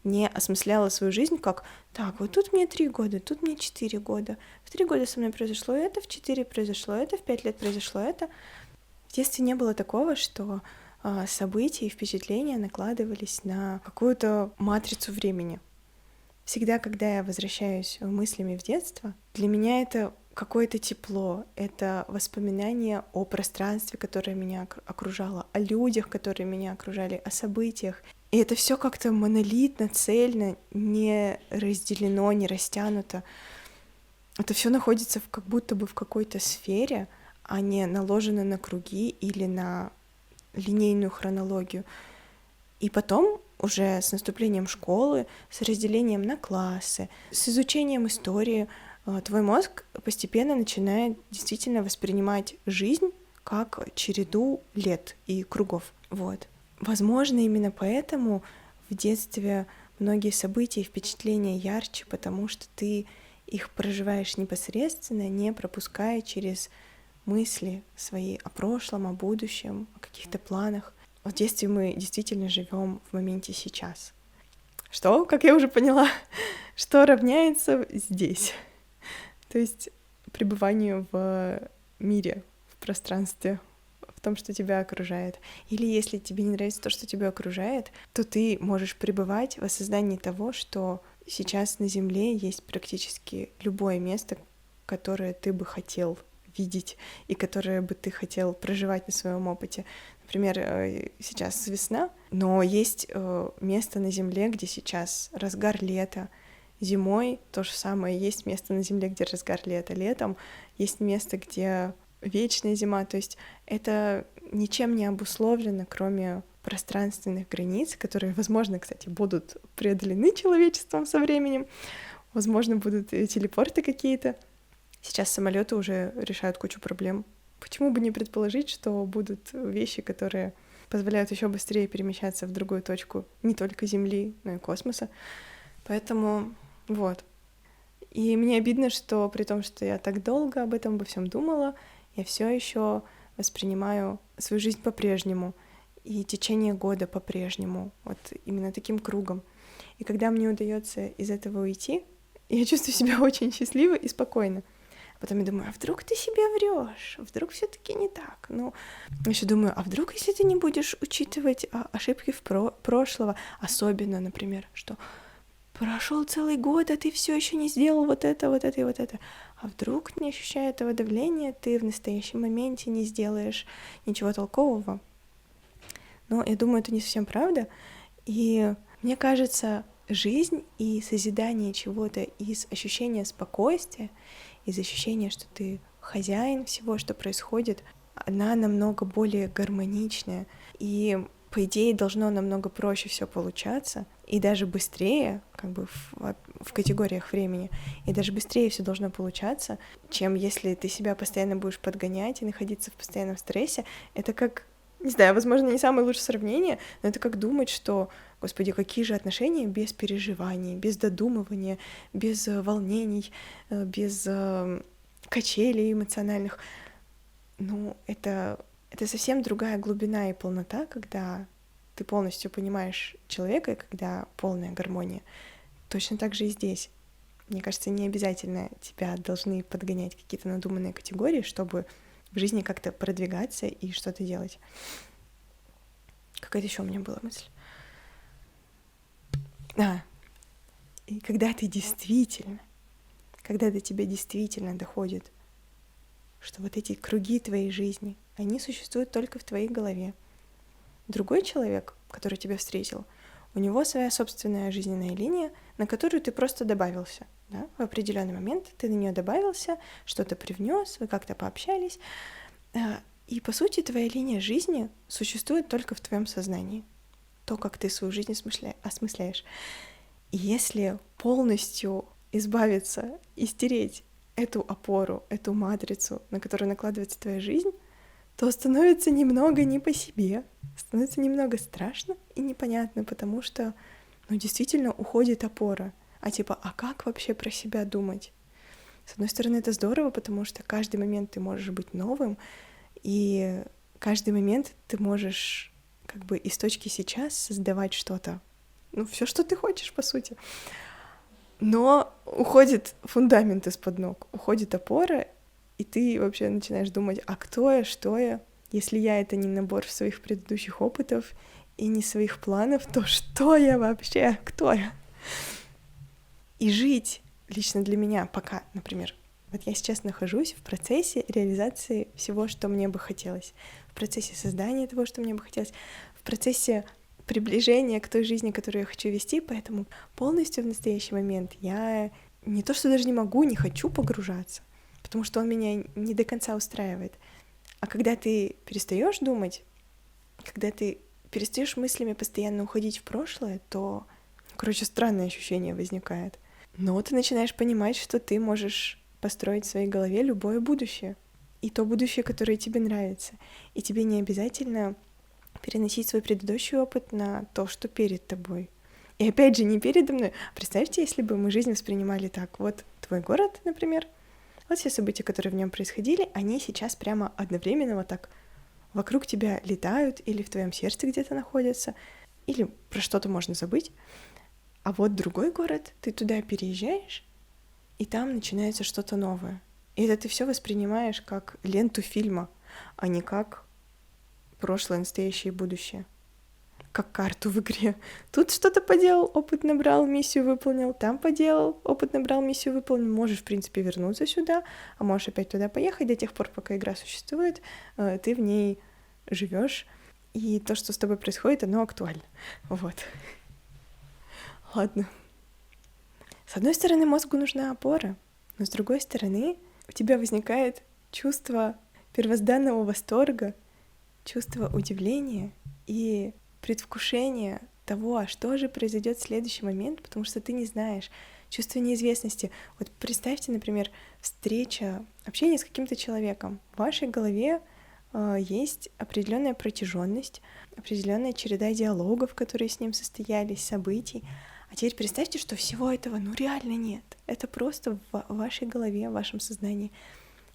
не осмысляла свою жизнь как «так, вот тут мне 3 года, тут мне 4 года, в 3 года со мной произошло это, в 4 произошло это, в 5 лет произошло это». В детстве не было такого, что события и впечатления накладывались на какую-то матрицу времени. Всегда, когда я возвращаюсь мыслями в детство, для меня это какое-то тепло, это воспоминание о пространстве, которое меня окружало, о людях, которые меня окружали, о событиях. И это все как-то монолитно, цельно, не разделено, не растянуто. Это все находится как будто бы в какой-то сфере, а не наложено на круги или на линейную хронологию. И потом уже с наступлением школы, с разделением на классы, с изучением истории, твой мозг постепенно начинает действительно воспринимать жизнь как череду лет и кругов. Вот. Возможно, именно поэтому в детстве многие события и впечатления ярче, потому что ты их проживаешь непосредственно, не пропуская через мысли свои о прошлом, о будущем, о каких-то планах. В детстве мы действительно живем в моменте сейчас. Что, как я уже поняла, что равняется здесь. То есть пребыванию в мире, в пространстве, в том, что тебя окружает. Или если тебе не нравится то, что тебя окружает, то ты можешь пребывать в осознании того, что сейчас на Земле есть практически любое место, которое ты бы хотел видеть и которое бы ты хотел проживать на своем опыте. Например, сейчас весна, но есть место на Земле, где сейчас разгар лета. Зимой то же самое. Есть место на Земле, где разгар лета. Летом есть место, где вечная зима. То есть это ничем не обусловлено, кроме пространственных границ, которые, возможно, кстати, будут преодолены человечеством со временем. Возможно, будут телепорты какие-то. Сейчас самолеты уже решают кучу проблем. Почему бы не предположить, что будут вещи, которые позволяют еще быстрее перемещаться в другую точку не только Земли, но и космоса. Поэтому вот. И мне обидно, что при том, что я так долго об этом обо всем думала, я все еще воспринимаю свою жизнь по-прежнему и течение года по-прежнему, вот именно таким кругом. И когда мне удается из этого уйти, я чувствую себя очень счастливо и спокойно. А потом я думаю, а вдруг ты себе врешь, вдруг все-таки не так. Ну, еще думаю, а вдруг, если ты не будешь учитывать ошибки прошлого, особенно, например, что прошел целый год, а ты все еще не сделал вот это, вот это и вот это. А вдруг, не ощущая этого давления, ты в настоящем моменте не сделаешь ничего толкового. Но я думаю, это не совсем правда. И мне кажется, жизнь и созидание чего-то из ощущения спокойствия, из ощущения, что ты хозяин всего, что происходит, она намного более гармоничная. И, по идее, должно намного проще все получаться, и даже быстрее, как бы в категориях времени, и даже быстрее все должно получаться, чем если ты себя постоянно будешь подгонять и находиться в постоянном стрессе. Это как, не знаю, возможно, не самое лучшее сравнение, но это как думать, что, господи, какие же отношения без переживаний, без додумывания, без волнений, без качелей эмоциональных. Ну, это совсем другая глубина и полнота, когда ты полностью понимаешь человека, и когда полная гармония. Точно так же и здесь. Мне кажется, не обязательно тебя должны подгонять какие-то надуманные категории, чтобы в жизни как-то продвигаться и что-то делать. Какая-то еще у меня была мысль. И когда до тебя действительно доходит, что вот эти круги твоей жизни, они существуют только в твоей голове. Другой человек, который тебя встретил, у него своя собственная жизненная линия, на которую ты просто добавился. Да? В определенный момент ты на нее добавился, что-то привнес, вы как-то пообщались. И, по сути, твоя линия жизни существует только в твоем сознании. То, как ты свою жизнь осмысляешь. И если полностью избавиться и стереть эту опору, эту матрицу, на которую накладывается твоя жизнь, то становится немного не по себе, становится немного страшно и непонятно, потому что, действительно уходит опора. А как вообще про себя думать? С одной стороны, это здорово, потому что каждый момент ты можешь быть новым, и каждый момент ты можешь как бы из точки сейчас создавать что-то. Все, что ты хочешь, по сути. Но уходит фундамент из-под ног, уходит опора, и ты вообще начинаешь думать, а кто я, что я? Если я — это не набор своих предыдущих опытов и не своих планов, то что я вообще? Кто я? И жить лично для меня пока, например, вот я сейчас нахожусь в процессе реализации всего, что мне бы хотелось, в процессе создания того, что мне бы хотелось, в процессе приближения к той жизни, которую я хочу вести, поэтому полностью в настоящий момент я не то что даже не могу, не хочу погружаться, потому что он меня не до конца устраивает. А когда ты перестаешь думать, когда ты перестаешь мыслями постоянно уходить в прошлое, то, странное ощущение возникает. Но ты начинаешь понимать, что ты можешь построить в своей голове любое будущее. И то будущее, которое тебе нравится. И тебе не обязательно переносить свой предыдущий опыт на то, что перед тобой. И опять же, не передо мной. Представьте, если бы мы жизнь воспринимали так. Вот твой город, например, вот все события, которые в нем происходили, они сейчас прямо одновременно вот так вокруг тебя летают, или в твоем сердце где-то находятся, или про что-то можно забыть. А вот другой город, ты туда переезжаешь, и там начинается что-то новое. И это ты все воспринимаешь как ленту фильма, а не как прошлое, настоящее и будущее. Как карту в игре. Тут что-то поделал, опыт набрал, миссию выполнил, там поделал, опыт набрал, миссию выполнил. Можешь, в принципе, вернуться сюда, а можешь опять туда поехать до тех пор, пока игра существует, ты в ней живешь, и то, что с тобой происходит, оно актуально. Вот. Ладно. С одной стороны, мозгу нужна опора, но с другой стороны, у тебя возникает чувство первозданного восторга, чувство удивления и предвкушение того, а что же произойдет в следующий момент, потому что ты не знаешь. Чувство неизвестности. Вот представьте, например, встреча, общение с каким-то человеком. В вашей голове есть определенная протяженность, определенная череда диалогов, которые с ним состоялись, событий. А теперь представьте, что всего этого реально нет. Это просто в вашей голове, в вашем сознании.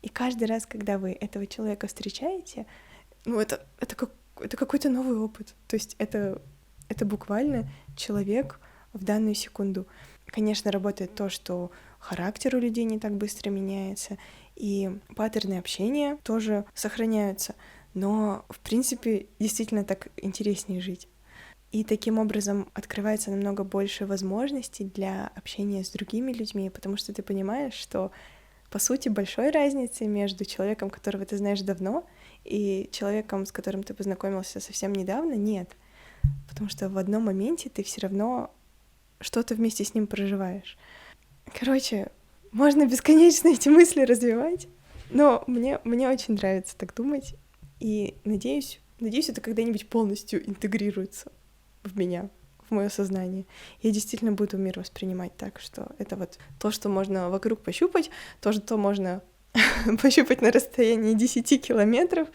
И каждый раз, когда вы этого человека встречаете, это какой-то новый опыт. То есть это буквально человек в данную секунду. Конечно, работает то, что характер у людей не так быстро меняется, и паттерны общения тоже сохраняются. Но, в принципе, действительно так интереснее жить. И таким образом открывается намного больше возможностей для общения с другими людьми, потому что ты понимаешь, что, по сути, большой разницы между человеком, которого ты знаешь давно, и человеком, с которым ты познакомился совсем недавно, нет. Потому что в одном моменте ты все равно что-то вместе с ним проживаешь. Короче, можно бесконечно эти мысли развивать, но мне очень нравится так думать, и надеюсь, это когда-нибудь полностью интегрируется в меня, в мое сознание. Я действительно буду мир воспринимать так, что это вот то, что можно вокруг пощупать, то, что можно пощупать на расстоянии 10 километров,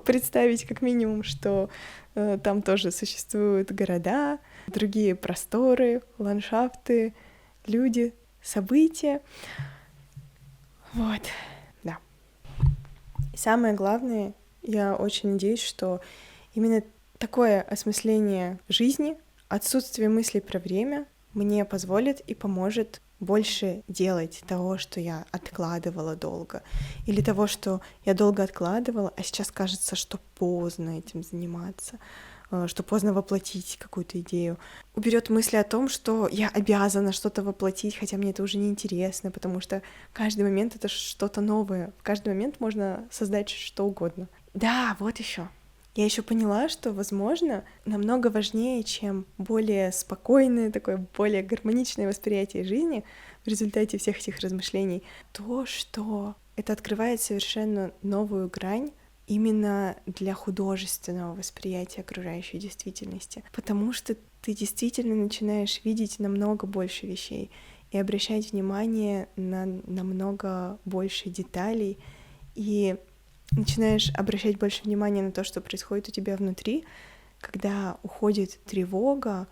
представить как минимум, что там тоже существуют города, другие просторы, ландшафты, люди, события. Вот, да. И самое главное, я очень надеюсь, что именно такое осмысление жизни, отсутствие мыслей про время мне позволит и поможет больше делать того, что я откладывала долго, или того, что я долго откладывала, а сейчас кажется, что поздно этим заниматься, что поздно воплотить какую-то идею. Уберет мысли о том, что я обязана что-то воплотить, хотя мне это уже не интересно, потому что каждый момент — это что-то новое. В каждый момент можно создать что угодно. Да, вот еще. Я еще поняла, что, возможно, намного важнее, чем более спокойное, такое более гармоничное восприятие жизни в результате всех этих размышлений, то, что это открывает совершенно новую грань именно для художественного восприятия окружающей действительности. Потому что ты действительно начинаешь видеть намного больше вещей и обращать внимание на намного больше деталей, и начинаешь обращать больше внимания на то, что происходит у тебя внутри, когда уходит тревога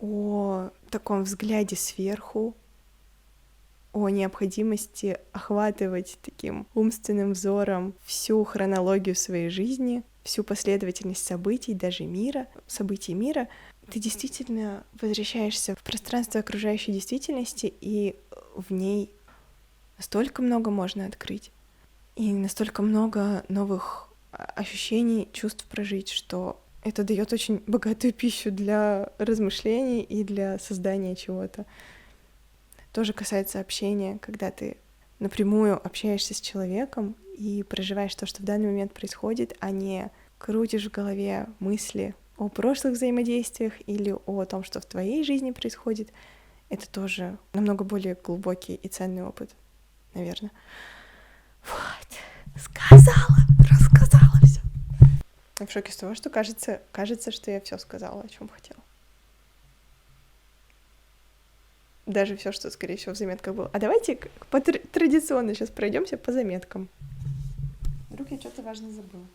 о таком взгляде сверху, о необходимости охватывать таким умственным взором всю хронологию своей жизни, всю последовательность событий, даже событий мира, ты действительно возвращаешься в пространство окружающей действительности, и в ней столько много можно открыть. И настолько много новых ощущений, чувств прожить, что это дает очень богатую пищу для размышлений и для создания чего-то. Тоже касается общения, когда ты напрямую общаешься с человеком и проживаешь то, что в данный момент происходит, а не крутишь в голове мысли о прошлых взаимодействиях или о том, что в твоей жизни происходит. Это тоже намного более глубокий и ценный опыт, наверное. Вот, рассказала все. Я в шоке с того, что кажется, что я все сказала, о чем хотела. Даже все, что, скорее всего, в заметках было. А давайте традиционно сейчас пройдемся по заметкам. Вдруг я что-то важное забыла.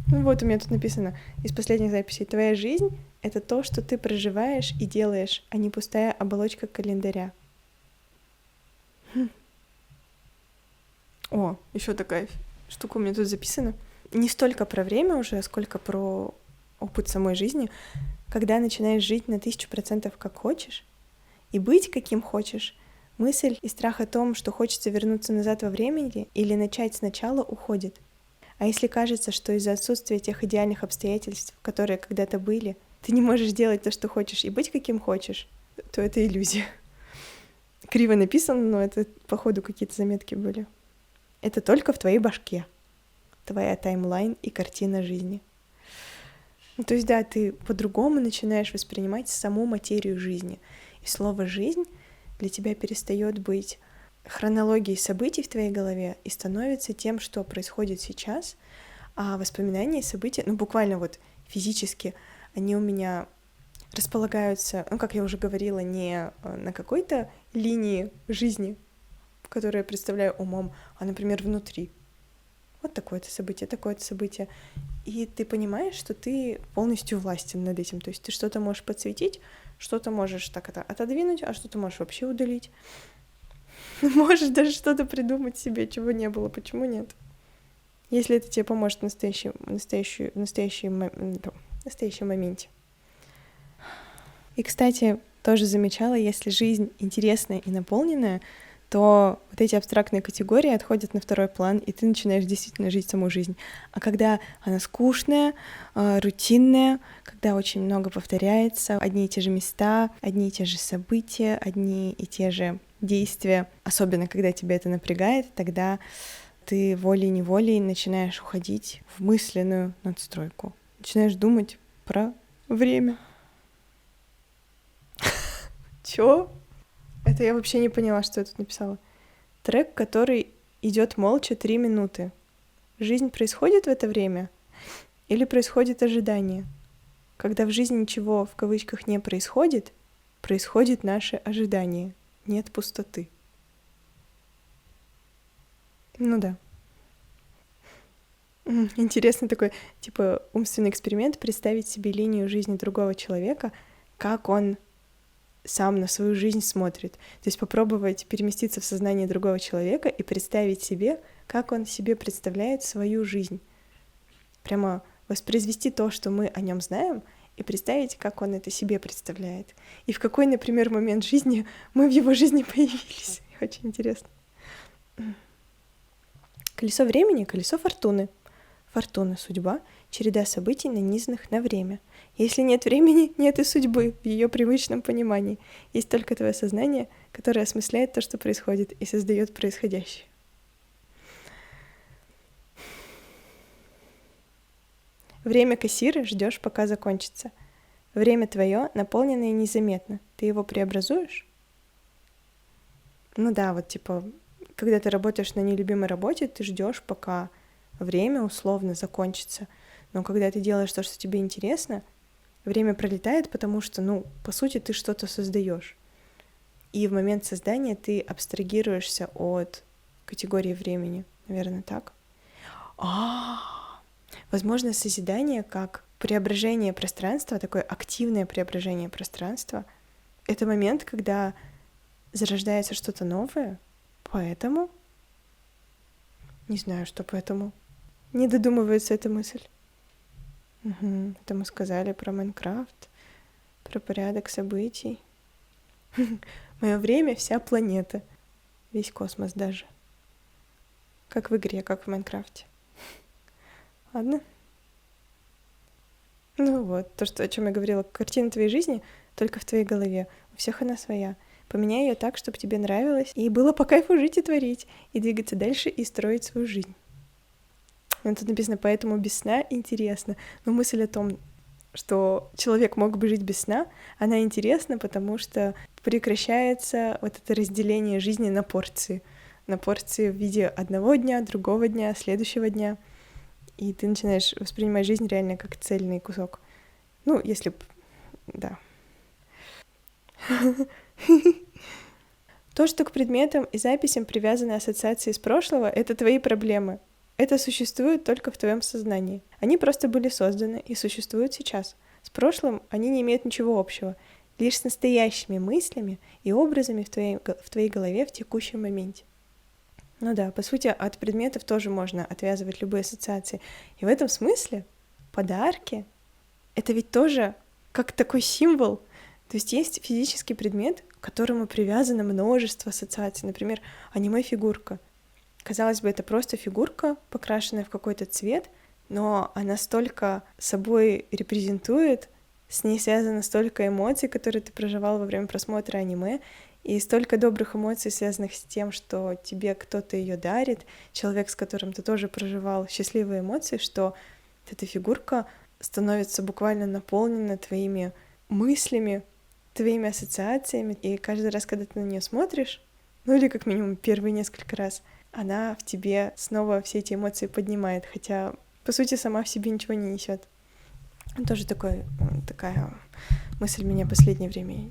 Ну вот у меня тут написано из последних записей: твоя жизнь — это то, что ты проживаешь и делаешь, а не пустая оболочка календаря. О, еще такая штука у меня тут записана. Не столько про время уже, сколько про опыт самой жизни. Когда начинаешь жить на 1000% как хочешь и быть каким хочешь, мысль и страх о том, что хочется вернуться назад во времени или начать сначала, уходит. А если кажется, что из-за отсутствия тех идеальных обстоятельств, которые когда-то были, ты не можешь делать то, что хочешь, и быть каким хочешь, то это иллюзия. Криво написано, но это, походу, какие-то заметки были. Это только в твоей башке. Твоя таймлайн и картина жизни. Ну, то есть, да, ты по-другому начинаешь воспринимать саму материю жизни. И слово «жизнь» для тебя перестает быть хронологией событий в твоей голове и становится тем, что происходит сейчас, а воспоминания и события, ну, буквально вот физически, они у меня располагаются, ну, как я уже говорила, не на какой-то линии жизни, которую я представляю умом, а, например, внутри. Вот такое-то событие. И ты понимаешь, что ты полностью властен над этим. То есть ты что-то можешь подсветить, Что-то можешь так это отодвинуть, а что-то можешь вообще удалить. Можешь даже что-то придумать себе, чего не было, почему нет? Если это тебе поможет в настоящем моменте. И, кстати, тоже замечала, если жизнь интересная и наполненная, то вот эти абстрактные категории отходят на второй план, и ты начинаешь действительно жить саму жизнь. А когда она скучная, рутинная, когда очень много повторяется, одни и те же места, одни и те же события, одни и те же действия, особенно когда тебя это напрягает, тогда ты волей-неволей начинаешь уходить в мысленную надстройку. Начинаешь думать про время. Чё? Это я вообще не поняла, что я тут написала. Трек, который идет молча 3 минуты. Жизнь происходит в это время? Или происходит ожидание? Когда в жизни ничего в кавычках не происходит, происходит наше ожидание. Нет пустоты. Ну да. Интересный такой, типа, умственный эксперимент, представить себе линию жизни другого человека, как он сам на свою жизнь смотрит. То есть попробовать переместиться в сознание другого человека и представить себе, как он себе представляет свою жизнь. Прямо воспроизвести то, что мы о нем знаем, и представить, как он это себе представляет. И в какой, например, момент жизни мы в его жизни появились. Очень интересно. Колесо времени — колесо фортуны. Фортуна — судьба, череда событий, нанизанных на время. Если нет времени, нет и судьбы в ее привычном понимании. Есть только твое сознание, которое осмысляет то, что происходит, и создает происходящее. Время кассира ждешь, пока закончится. Время твое наполнено и незаметно. Ты его преобразуешь? Ну да, вот типа, когда ты работаешь на нелюбимой работе, ты ждешь, пока время условно закончится. Но когда ты делаешь то, что тебе интересно, время пролетает, потому что, по сути, ты что-то создаешь. И в момент создания ты абстрагируешься от категории времени. Наверное, так. Возможно, созидание как преображение пространства, такое активное преображение пространства, это момент, когда зарождается что-то новое. Поэтому... Не знаю, что поэтому. Не додумывается эта мысль. Это мы сказали про Майнкрафт, про порядок событий. Мое время — вся планета. Весь космос даже. Как в игре, как в Майнкрафте. Ладно? Ну вот, о чем я говорила. Картина твоей жизни только в твоей голове. У всех она своя. Поменяй ее так, чтобы тебе нравилось, и было по кайфу жить и творить, и двигаться дальше, и строить свою жизнь. Тут написано, поэтому без сна интересно. Но мысль о том, что человек мог бы жить без сна, она интересна, потому что прекращается вот это разделение жизни на порции. На порции в виде одного дня, другого дня, следующего дня. И ты начинаешь воспринимать жизнь реально как цельный кусок. Если б... Да. То, что к предметам и записям привязаны ассоциации из прошлого, это твои проблемы. Это существует только в твоем сознании. Они просто были созданы и существуют сейчас. С прошлым они не имеют ничего общего, лишь с настоящими мыслями и образами в твоей голове в текущем моменте. Ну да, по сути, от предметов тоже можно отвязывать любые ассоциации. И в этом смысле подарки — это ведь тоже как такой символ. То есть физический предмет, к которому привязано множество ассоциаций. Например, аниме-фигурка. Казалось бы, это просто фигурка, покрашенная в какой-то цвет, но она столько собой репрезентует, с ней связано столько эмоций, которые ты проживал во время просмотра аниме, и столько добрых эмоций, связанных с тем, что тебе кто-то ее дарит, человек, с которым ты тоже проживал счастливые эмоции, что эта фигурка становится буквально наполнена твоими мыслями, твоими ассоциациями, и каждый раз, когда ты на нее смотришь, или как минимум первые несколько раз, она в тебе снова все эти эмоции поднимает, хотя, по сути, сама в себе ничего не несет. Тоже такая мысль меня в последнее время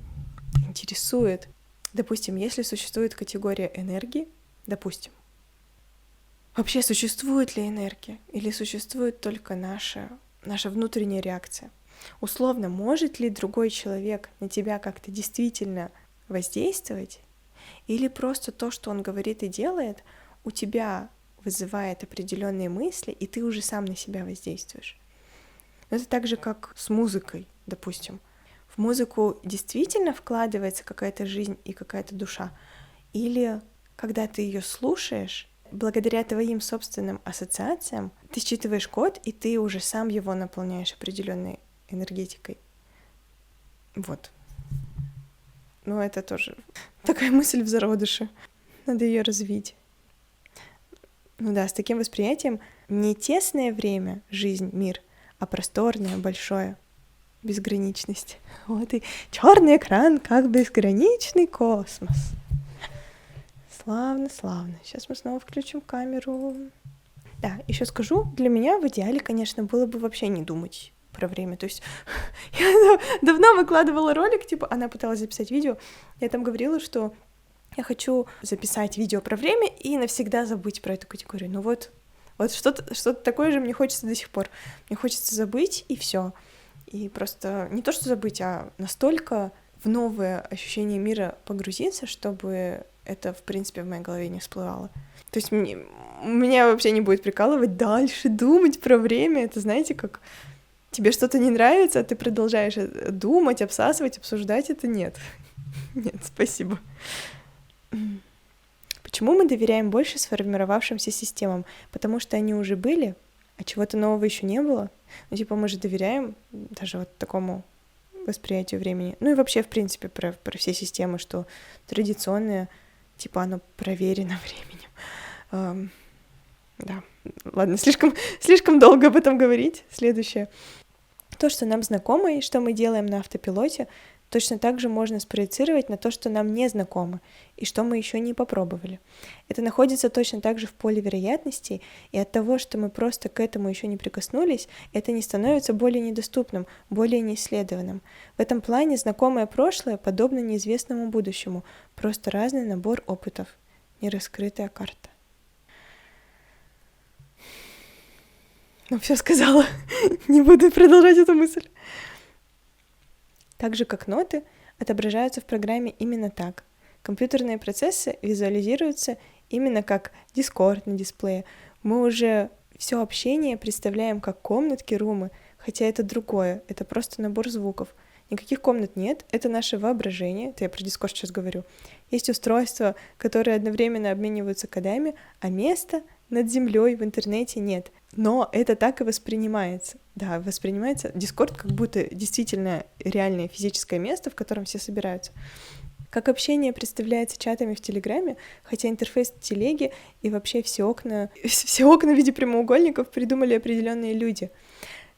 интересует. Допустим, если существует категория энергии, вообще существует ли энергия? Или существует только наша внутренняя реакция? Условно, может ли другой человек на тебя как-то действительно воздействовать, или просто то, что он говорит и делает, у тебя вызывает определенные мысли, и ты уже сам на себя воздействуешь. Но это так же, как с музыкой, допустим. В музыку действительно вкладывается какая-то жизнь и какая-то душа, или когда ты ее слушаешь, благодаря твоим собственным ассоциациям, ты считываешь код, и ты уже сам его наполняешь определенной энергетикой. Вот. Но это тоже такая мысль в зародыше. Надо ее развить. Ну да, с таким восприятием не тесное время, жизнь, мир, а просторное, большое, безграничность. Вот и черный экран, как безграничный космос. Славно, славно. Сейчас мы снова включим камеру. Да, еще скажу, для меня в идеале, конечно, было бы вообще не думать про время. То есть я давно выкладывала ролик, типа, она пыталась записать видео, я там говорила, что я хочу записать видео про время и навсегда забыть про эту категорию. Ну вот что-то такое же мне хочется до сих пор. Мне хочется забыть, и все. И просто не то, что забыть, а настолько в новое ощущение мира погрузиться, чтобы это, в принципе, в моей голове не всплывало. То есть меня вообще не будет прикалывать дальше думать про время. Это, знаете, как тебе что-то не нравится, а ты продолжаешь думать, обсасывать, обсуждать это. Нет. Нет, спасибо. Почему мы доверяем больше сформировавшимся системам? Потому что они уже были, а чего-то нового еще не было. Ну, типа, мы же доверяем даже вот такому восприятию времени. Ну и вообще, в принципе, про все системы, что традиционные, типа, оно проверено временем. Да, ладно, слишком долго об этом говорить. Следующее. То, что нам знакомо и что мы делаем на автопилоте, точно так же можно спроецировать на то, что нам не знакомо и что мы еще не попробовали. Это находится точно так же в поле вероятностей, и от того, что мы просто к этому еще не прикоснулись, это не становится более недоступным, более неисследованным. В этом плане знакомое прошлое подобно неизвестному будущему, просто разный набор опытов, нераскрытая карта. Ну, все сказала, не буду продолжать эту мысль. Так же, как ноты отображаются в программе именно так. Компьютерные процессы визуализируются именно как Discord на дисплее. Мы уже все общение представляем как комнатки, румы, хотя это другое, это просто набор звуков. Никаких комнат нет, это наше воображение, это я про Discord сейчас говорю. Есть устройства, которые одновременно обмениваются кодами, а места над землей в интернете нет. Но это так и воспринимается. Да, воспринимается Discord как будто действительно реальное физическое место, в котором все собираются. Как общение представляется чатами в Телеграме, хотя интерфейс телеги и вообще все окна в виде прямоугольников придумали определенные люди.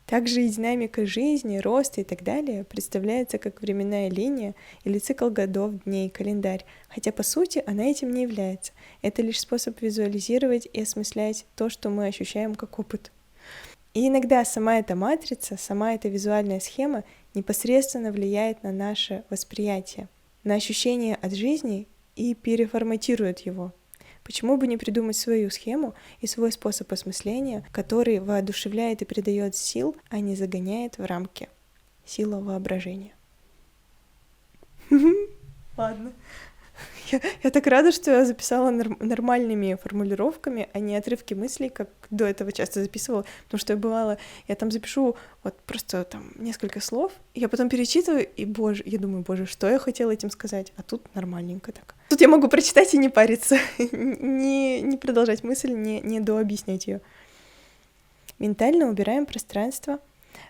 Также и динамика жизни, роста и так далее представляется как временная линия или цикл годов, дней, календарь, хотя по сути она этим не является. Это лишь способ визуализировать и осмыслять то, что мы ощущаем как опыт. И иногда сама эта матрица, сама эта визуальная схема непосредственно влияет на наше восприятие, на ощущение от жизни и переформатирует его. Почему бы не придумать свою схему и свой способ осмысления, который воодушевляет и придает сил, а не загоняет в рамки? Сила воображения. Ладно. Я так рада, что я записала нормальными формулировками, а не отрывки мыслей, как до этого часто записывала, потому что я там запишу вот просто там несколько слов, и я потом перечитываю, и я думаю, боже, что я хотела этим сказать, а тут нормальненько так. Тут я могу прочитать и не париться, не продолжать мысль, не дообъяснять ее. Ментально убираем пространство,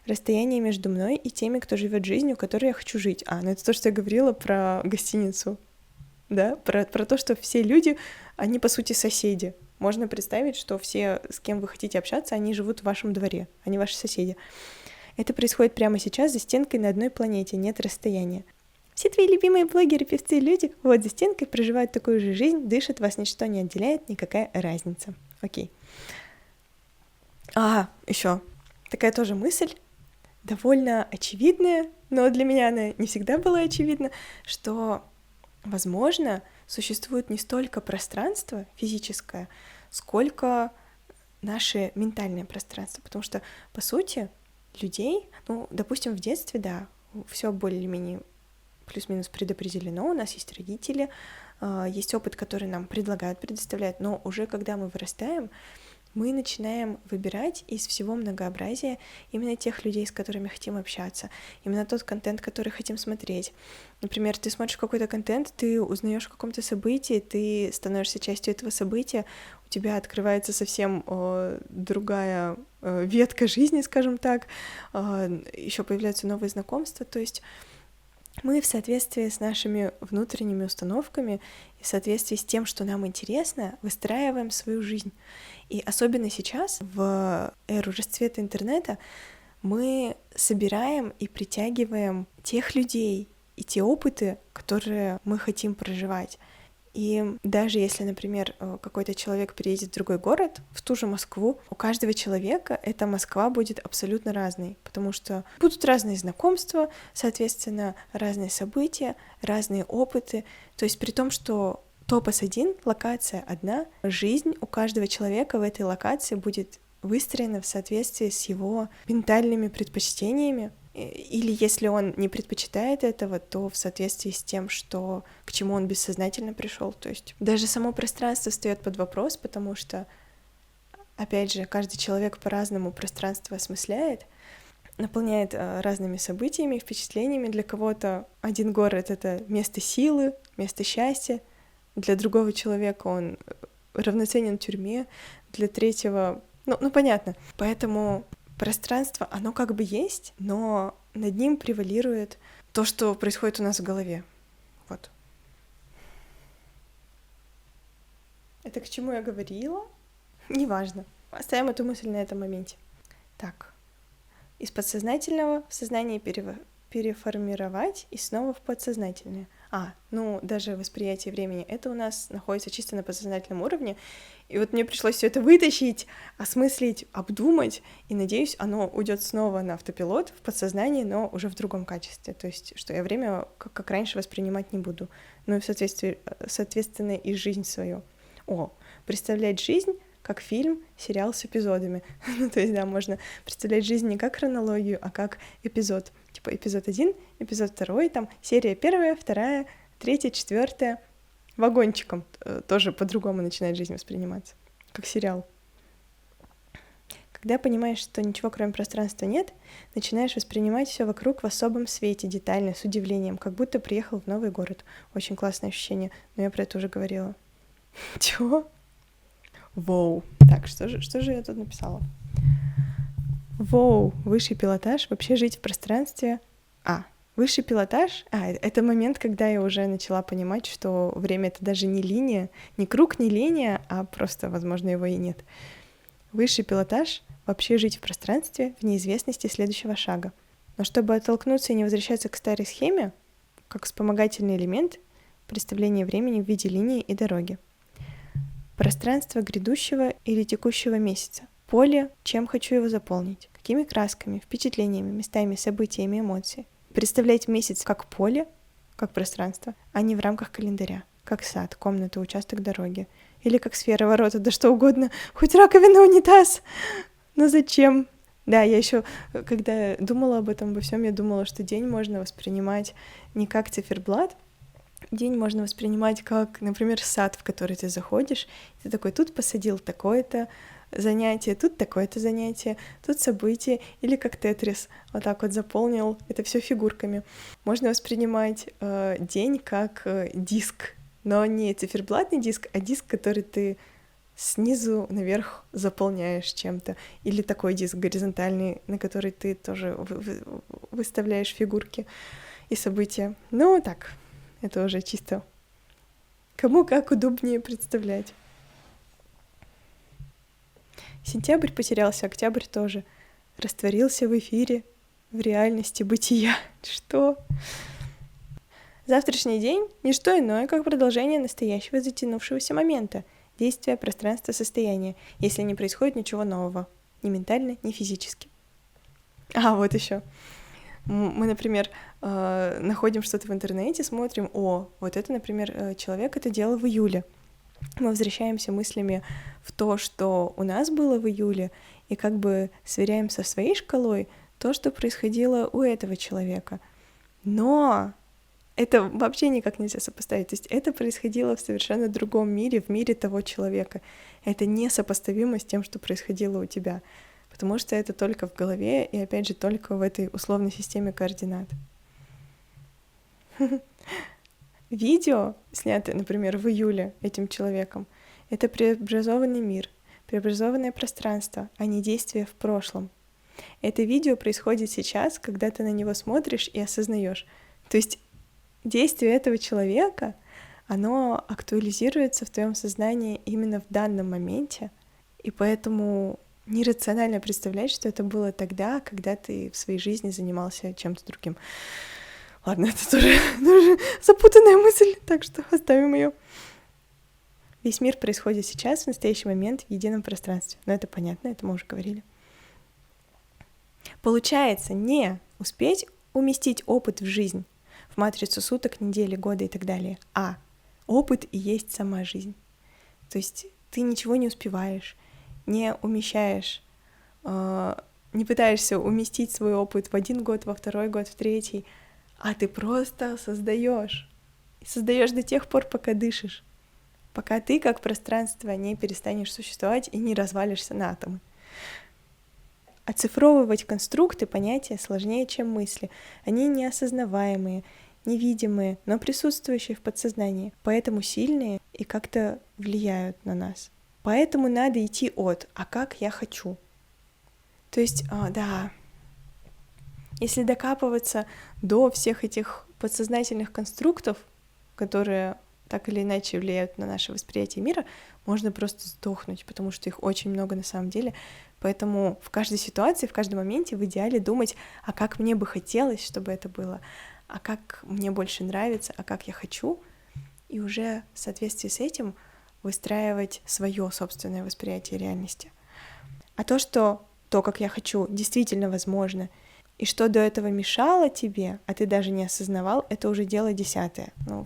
расстояние между мной и теми, кто живет жизнью, которой я хочу жить. Ну это то, что я говорила про гостиницу. Да, про то, что все люди, они, по сути, соседи. Можно представить, что все, с кем вы хотите общаться, они живут в вашем дворе, они ваши соседи. Это происходит прямо сейчас за стенкой на одной планете, нет расстояния. Все твои любимые блогеры, певцы и люди вот за стенкой проживают такую же жизнь, дышат, вас ничто не отделяет, никакая разница. Окей. Еще такая тоже мысль, довольно очевидная, но для меня она не всегда была очевидна, что возможно, существует не столько пространство физическое, сколько наше ментальное пространство. Потому что, по сути, людей. Ну, допустим, в детстве, да, все более-менее плюс-минус предопределено, у нас есть родители, есть опыт, который нам предлагают, предоставляют, но уже когда мы вырастаем, мы начинаем выбирать из всего многообразия именно тех людей, с которыми хотим общаться, именно тот контент, который хотим смотреть. Например, ты смотришь какой-то контент, ты узнаешь о каком-то событии, ты становишься частью этого события, у тебя открывается совсем другая ветка жизни, скажем так, еще появляются новые знакомства, то есть мы в соответствии с нашими внутренними установками и в соответствии с тем, что нам интересно, выстраиваем свою жизнь. И особенно сейчас, в эру расцвета интернета, мы собираем и притягиваем тех людей и те опыты, которые мы хотим проживать. И даже если, например, какой-то человек переедет в другой город, в ту же Москву, у каждого человека эта Москва будет абсолютно разной, потому что будут разные знакомства, соответственно, разные события, разные опыты. То есть при том, что Топос-1, локация одна, жизнь у каждого человека в этой локации будет выстроена в соответствии с его ментальными предпочтениями. Или если он не предпочитает этого, то в соответствии с тем, что к чему он бессознательно пришел. То есть даже само пространство встает под вопрос, потому что, опять же, каждый человек по-разному пространство осмысляет, наполняет разными событиями, впечатлениями. Для кого-то один город — это место силы, место счастья, для другого человека он равноценен тюрьме, для третьего... Ну, понятно. Поэтому пространство, оно как бы есть, но над ним превалирует то, что происходит у нас в голове. Вот. Это к чему я говорила? Неважно. Оставим эту мысль на этом моменте. Так. Из подсознательного в сознание переформировать и снова в подсознательное. Даже восприятие времени, это у нас находится чисто на подсознательном уровне, и вот мне пришлось все это вытащить, осмыслить, обдумать, и, надеюсь, оно уйдет снова на автопилот, в подсознание, но уже в другом качестве, то есть, что я время как раньше воспринимать не буду, ну и соответственно, и жизнь свою. Представлять жизнь как фильм, сериал с эпизодами. То есть, да, можно представлять жизнь не как хронологию, а как эпизод. Типа эпизод 1, эпизод 2, там серия 1, 2, 3, 4. Вагончиком тоже по-другому начинает жизнь восприниматься, как сериал. Когда понимаешь, что ничего кроме пространства нет, начинаешь воспринимать все вокруг в особом свете, детально, с удивлением, как будто приехал в новый город. Очень классное ощущение, но я про это уже говорила. Чего? Воу. Так, что же я тут написала? Воу, высший пилотаж, вообще жить в пространстве. Высший пилотаж, это момент, когда я уже начала понимать, что время — это даже не линия, не круг, не линия, а просто, возможно, его и нет. Высший пилотаж — вообще жить в пространстве, в неизвестности следующего шага. Но чтобы оттолкнуться и не возвращаться к старой схеме, как вспомогательный элемент, представление времени в виде линии и дороги. Пространство грядущего или текущего месяца. Поле, чем хочу его заполнить, какими красками, впечатлениями, местами, событиями, эмоциями. Представлять месяц как поле, как пространство, а не в рамках календаря, как сад, комната, участок дороги. Или как сфера, ворота, да что угодно, хоть раковина, унитаз. Но зачем? Да, я еще, когда думала об этом, обо всем, я думала, что день можно воспринимать не как циферблат, день можно воспринимать как, например, сад, в который ты заходишь, ты такой, тут посадил такое-то занятие, тут такое-то занятие, тут событие, или как Тетрис, вот так вот заполнил, это все фигурками. Можно воспринимать день как диск, но не циферблатный диск, а диск, который ты снизу наверх заполняешь чем-то, или такой диск горизонтальный, на который ты тоже выставляешь фигурки и события. Ну, так, это уже чисто кому как удобнее представлять. Сентябрь потерялся, октябрь тоже. Растворился в эфире, в реальности бытия. Что? Завтрашний день — ничто иное, как продолжение настоящего затянувшегося момента, действия, пространства, состояния, если не происходит ничего нового, ни ментально, ни физически. Вот еще. Мы, например, находим что-то в интернете, смотрим, вот это, например, человек это делал в июле. Мы возвращаемся мыслями в то, что у нас было в июле, и как бы сверяем со своей шкалой то, что происходило у этого человека. Но это вообще никак нельзя сопоставить. То есть это происходило в совершенно другом мире, в мире того человека. Это несопоставимо с тем, что происходило у тебя. Потому что это только в голове и, опять же, только в этой условной системе координат. Видео, снятое, например, в июле этим человеком, это преобразованный мир, преобразованное пространство, а не действие в прошлом. Это видео происходит сейчас, когда ты на него смотришь и осознаешь. То есть действие этого человека, оно актуализируется в твоем сознании именно в данном моменте, и поэтому нерационально представлять, что это было тогда, когда ты в своей жизни занимался чем-то другим. Ладно, это тоже запутанная мысль, так что оставим ее. Весь мир происходит сейчас, в настоящий момент, в едином пространстве. Но это понятно, это мы уже говорили. Получается не успеть уместить опыт в жизнь, в матрицу суток, недели, года и так далее, а опыт и есть сама жизнь. То есть ты ничего не успеваешь, не умещаешь, не пытаешься уместить свой опыт в один год, во второй год, в третий, а ты просто создаешь. И создаешь до тех пор, пока дышишь, пока ты, как пространство, не перестанешь существовать и не развалишься на атомы. Оцифровывать конструкты, понятия сложнее, чем мысли. Они неосознаваемые, невидимые, но присутствующие в подсознании, поэтому сильные и как-то влияют на нас. Поэтому надо идти от «а как я хочу?». То есть, если докапываться до всех этих подсознательных конструктов, которые так или иначе влияют на наше восприятие мира, можно просто сдохнуть, потому что их очень много на самом деле. Поэтому в каждой ситуации, в каждом моменте в идеале думать, а как мне бы хотелось, чтобы это было, а как мне больше нравится, а как я хочу, и уже в соответствии с этим выстраивать свое собственное восприятие реальности. А то, как я хочу, действительно возможно, и что до этого мешало тебе, а ты даже не осознавал, это уже дело 10.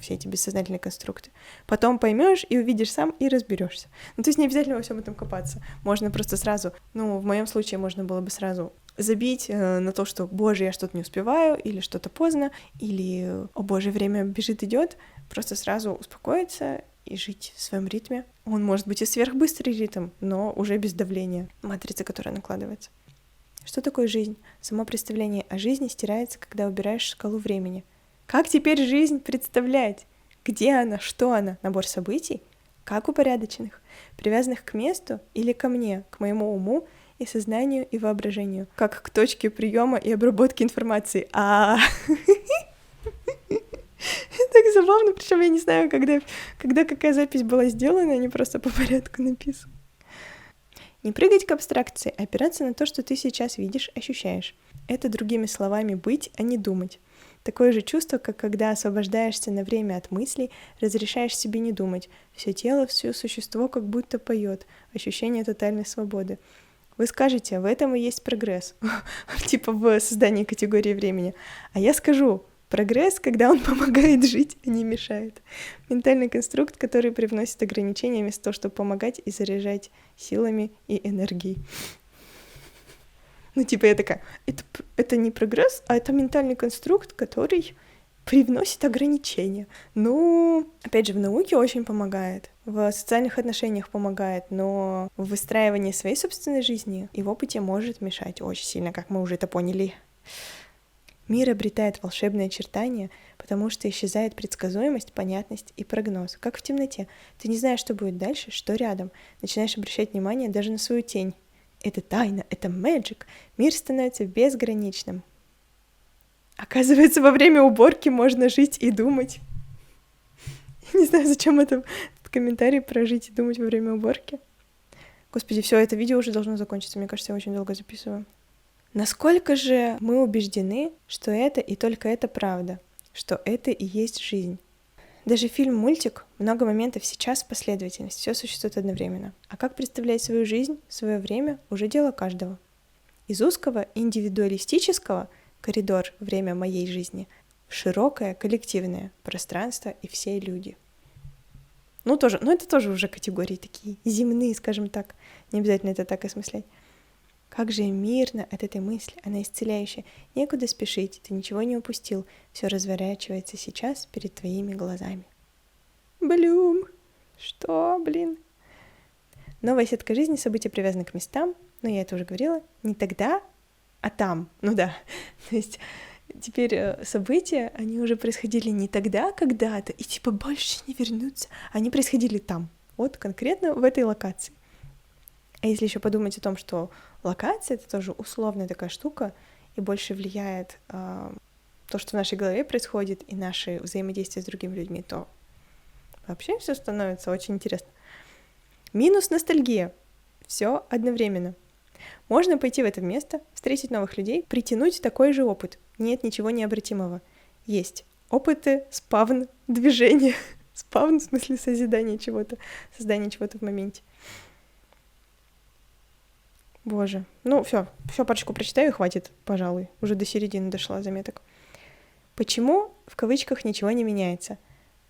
Все эти бессознательные конструкты. Потом поймешь и увидишь сам, и разберешься. То есть не обязательно во всем этом копаться. Можно просто сразу, в моем случае можно было бы сразу забить на то, что, боже, я что-то не успеваю, или что-то поздно, или, о боже, время бежит, идет. Просто сразу успокоиться и жить в своем ритме. Он может быть и сверхбыстрый ритм, но уже без давления матрицы, которая накладывается. Что такое жизнь? Само представление о жизни стирается, когда убираешь шкалу времени. Как теперь жизнь представлять? Где она? Что она? Набор событий? Как упорядоченных? Привязанных к месту или ко мне, к моему уму и сознанию и воображению? Как к точке приема и обработки информации? Так забавно, причем я не знаю, когда какая запись была сделана, они просто по порядку написаны. Не прыгать к абстракции, а опираться на то, что ты сейчас видишь, ощущаешь. Это, другими словами, быть, а не думать. Такое же чувство, как когда освобождаешься на время от мыслей, разрешаешь себе не думать. Все тело, все существо как будто поет. Ощущение тотальной свободы. Вы скажете, в этом и есть прогресс. Типа в создании категории времени. А я скажу, прогресс, когда он помогает жить, а не мешает. Ментальный конструкт, который привносит ограничения вместо того, чтобы помогать и заряжать силами и энергией. Я такая, это не прогресс, а это ментальный конструкт, который привносит ограничения. Опять же, в науке очень помогает, в социальных отношениях помогает, но в выстраивании своей собственной жизни и в опыте может мешать очень сильно, как мы уже это поняли. Мир обретает волшебные очертания, потому что исчезает предсказуемость, понятность и прогноз, как в темноте. Ты не знаешь, что будет дальше, что рядом. Начинаешь обращать внимание даже на свою тень. Это тайна, это magic. Мир становится безграничным. Оказывается, во время уборки можно жить и думать. Я не знаю, зачем этот комментарий про жить и думать во время уборки. Господи, все, это видео уже должно закончиться. Мне кажется, я очень долго записываю. Насколько же мы убеждены, что это и только это правда, что это и есть жизнь? Даже фильм-мультик, много моментов сейчас в последовательности, все существует одновременно. А как представлять свою жизнь, свое время, уже дело каждого. Из узкого индивидуалистического коридор «Время моей жизни» в широкое коллективное пространство и все люди. Это тоже уже категории такие земные, скажем так. Не обязательно это так осмыслять. Как же мирно от этой мысли, она исцеляющая. Некуда спешить, ты ничего не упустил. Все разворачивается сейчас перед твоими глазами. Блюм! Что, блин? Новая сетка жизни, события привязаны к местам, но я это уже говорила, не тогда, а там. Ну да, то есть теперь события, они уже происходили не тогда, когда-то, и типа больше не вернутся, они происходили там, вот конкретно в этой локации. А если еще подумать о том, что локация — это тоже условная такая штука, и больше влияет то, что в нашей голове происходит, и наши взаимодействия с другими людьми, то вообще все становится очень интересно. Минус ностальгия. Все одновременно. Можно пойти в это место, встретить новых людей, притянуть такой же опыт. Нет ничего необратимого. Есть опыты спавн движения. Спавн в смысле созидания чего-то, создания чего-то в моменте. Боже. Ну, все парочку прочитаю и хватит, пожалуй. Уже до середины дошла заметок. Почему в кавычках ничего не меняется?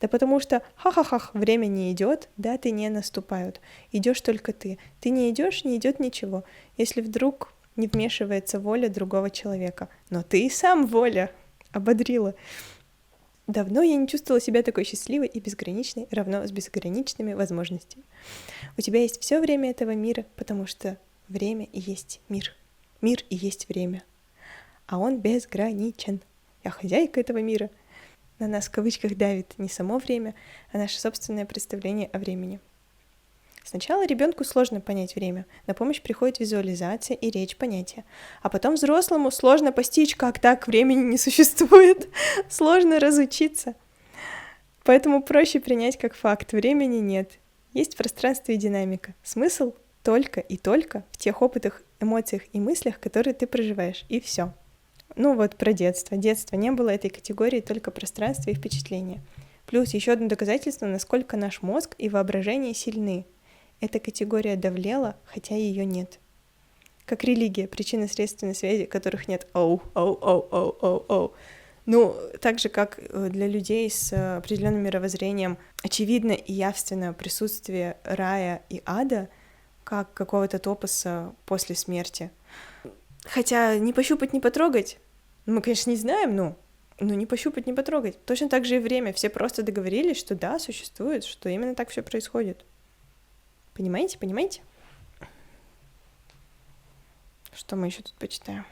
Да потому что ха-ха-ха, время не идет, даты не наступают. Идешь только ты. Ты не идешь, не идет ничего. Если вдруг не вмешивается воля другого человека. Но ты и сам воля. Ободрила. Давно я не чувствовала себя такой счастливой и безграничной, равно с безграничными возможностями. У тебя есть все время этого мира, потому что время и есть мир. Мир и есть время. А он безграничен. Я хозяйка этого мира. На нас в кавычках давит не само время, а наше собственное представление о времени. Сначала ребенку сложно понять время, на помощь приходит визуализация и речь понятия. А потом взрослому сложно постичь, как так времени не существует. Сложно разучиться. Поэтому проще принять как факт: времени нет. Есть пространство и динамика. Смысл только и только в тех опытах, эмоциях и мыслях, которые ты проживаешь. И все. Ну вот про детство. Детства не было этой категории, только пространство и впечатления. Плюс еще одно доказательство, насколько наш мозг и воображение сильны. Эта категория давлела, хотя ее нет. Как религия, причинно-следственной связи, которых нет. Оу. Ну, так же, как для людей с определенным мировоззрением очевидно и явственно присутствие рая и ада, как какого-то топоса после смерти. Хотя не пощупать, не потрогать, мы, конечно, не знаем, но не пощупать, не потрогать. Точно так же и время. Все просто договорились, что да, существует, что именно так все происходит. Понимаете? Что мы еще тут почитаем?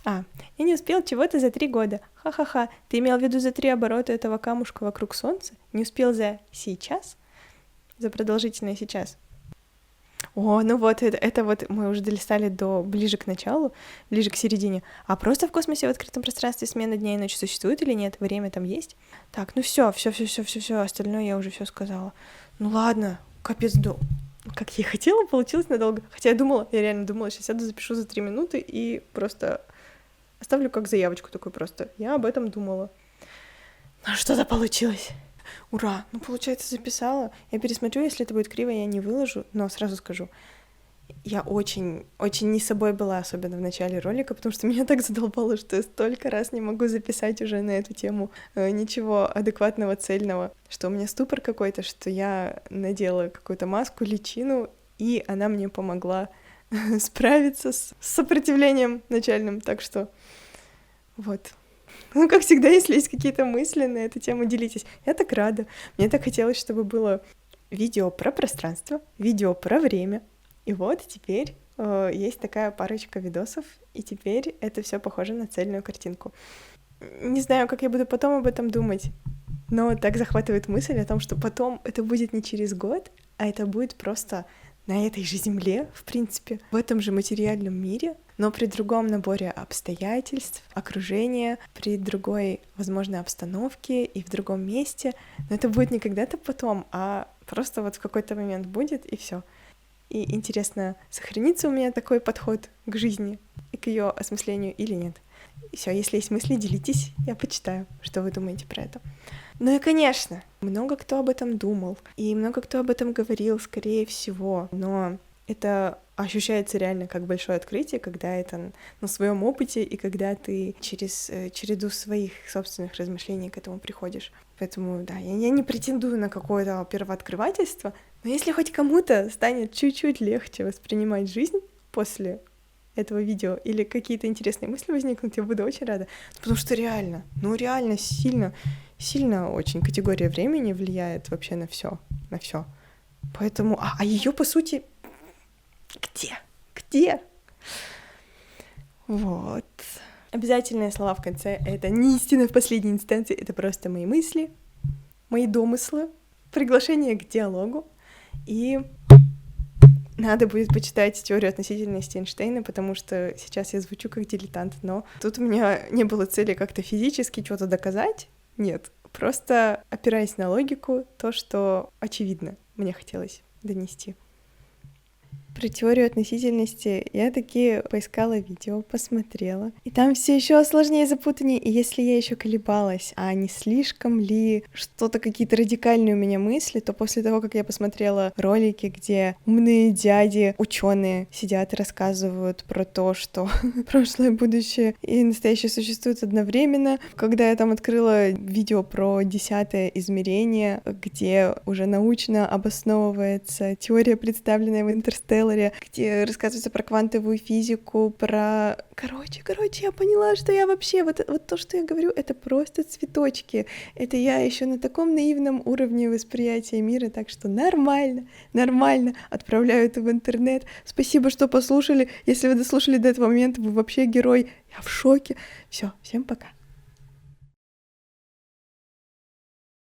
Я не успел чего-то за 3 года. Ха-ха-ха. Ты имел в виду за 3 оборота этого камушка вокруг Солнца? Не успел за сейчас? За продолжительное сейчас? Ну вот, это вот мы уже долистали ближе к началу, ближе к середине. А просто в космосе в открытом пространстве смена дня и ночи существует или нет? Время там есть? Так, ну все, остальное я уже все сказала. Ну ладно, капец, как я и хотела, получилось надолго. Хотя я реально думала, сейчас сяду, запишу за 3 минуты и просто оставлю как заявочку такой просто. Я об этом думала. Но что-то получилось. Ура! Получается, записала. Я пересмотрю, если это будет криво, я не выложу, но сразу скажу. Я очень не собой была, особенно в начале ролика, потому что меня так задолбало, что я столько раз не могу записать уже на эту тему ничего адекватного, цельного, что у меня ступор какой-то, что я надела какую-то маску, личину, и она мне помогла справиться с сопротивлением начальным, так что вот. Как всегда, если есть какие-то мысли на эту тему, делитесь. Я так рада. Мне так хотелось, чтобы было видео про пространство, видео про время. И вот теперь есть такая парочка видосов, и теперь это все похоже на цельную картинку. Не знаю, как я буду потом об этом думать, но так захватывает мысль о том, что потом это будет не через год, а это будет просто на этой же земле, в принципе, в этом же материальном мире, но при другом наборе обстоятельств, окружения, при другой, возможно, обстановке и в другом месте. Но это будет не когда-то потом, а просто вот в какой-то момент будет, и все. И интересно, сохранится у меня такой подход к жизни и к ее осмыслению или нет. И все, если есть мысли, делитесь, я почитаю, что вы думаете про это. Ну и, конечно, много кто об этом думал, и много кто об этом говорил, скорее всего, но это ощущается реально как большое открытие, когда это на своем опыте, и когда ты через череду своих собственных размышлений к этому приходишь. Поэтому, да, я не претендую на какое-то первооткрывательство, но если хоть кому-то станет чуть-чуть легче воспринимать жизнь после этого видео или какие-то интересные мысли возникнут, я буду очень рада. Потому что реально, сильно очень категория времени влияет вообще на все. Поэтому, ее по сути, где? Вот. Обязательные слова в конце — это не истина в последней инстанции, это просто мои мысли, мои домыслы, приглашение к диалогу. И надо будет почитать теорию относительности Эйнштейна, потому что сейчас я звучу как дилетант, но тут у меня не было цели как-то физически что-то доказать. Нет, просто опираясь на логику, то, что очевидно, мне хотелось донести. Про теорию относительности я таки поискала видео, посмотрела. И там все еще сложнее и запутаннее. И если я еще колебалась, а не слишком ли что-то, какие-то радикальные у меня мысли, то после того, как я посмотрела ролики, где умные дяди, ученые сидят и рассказывают про то, что прошлое, будущее и настоящее существуют одновременно, когда я там открыла видео про 10-е измерение, где уже научно обосновывается теория, представленная в «Интерстелларе», где рассказывается про квантовую физику, про... Короче, я поняла, что я вообще... Вот то, что я говорю, это просто цветочки. Это я еще на таком наивном уровне восприятия мира, так что нормально. Отправляю это в интернет. Спасибо, что послушали. Если вы дослушали до этого момента, вы вообще герой. Я в шоке. Все, всем пока.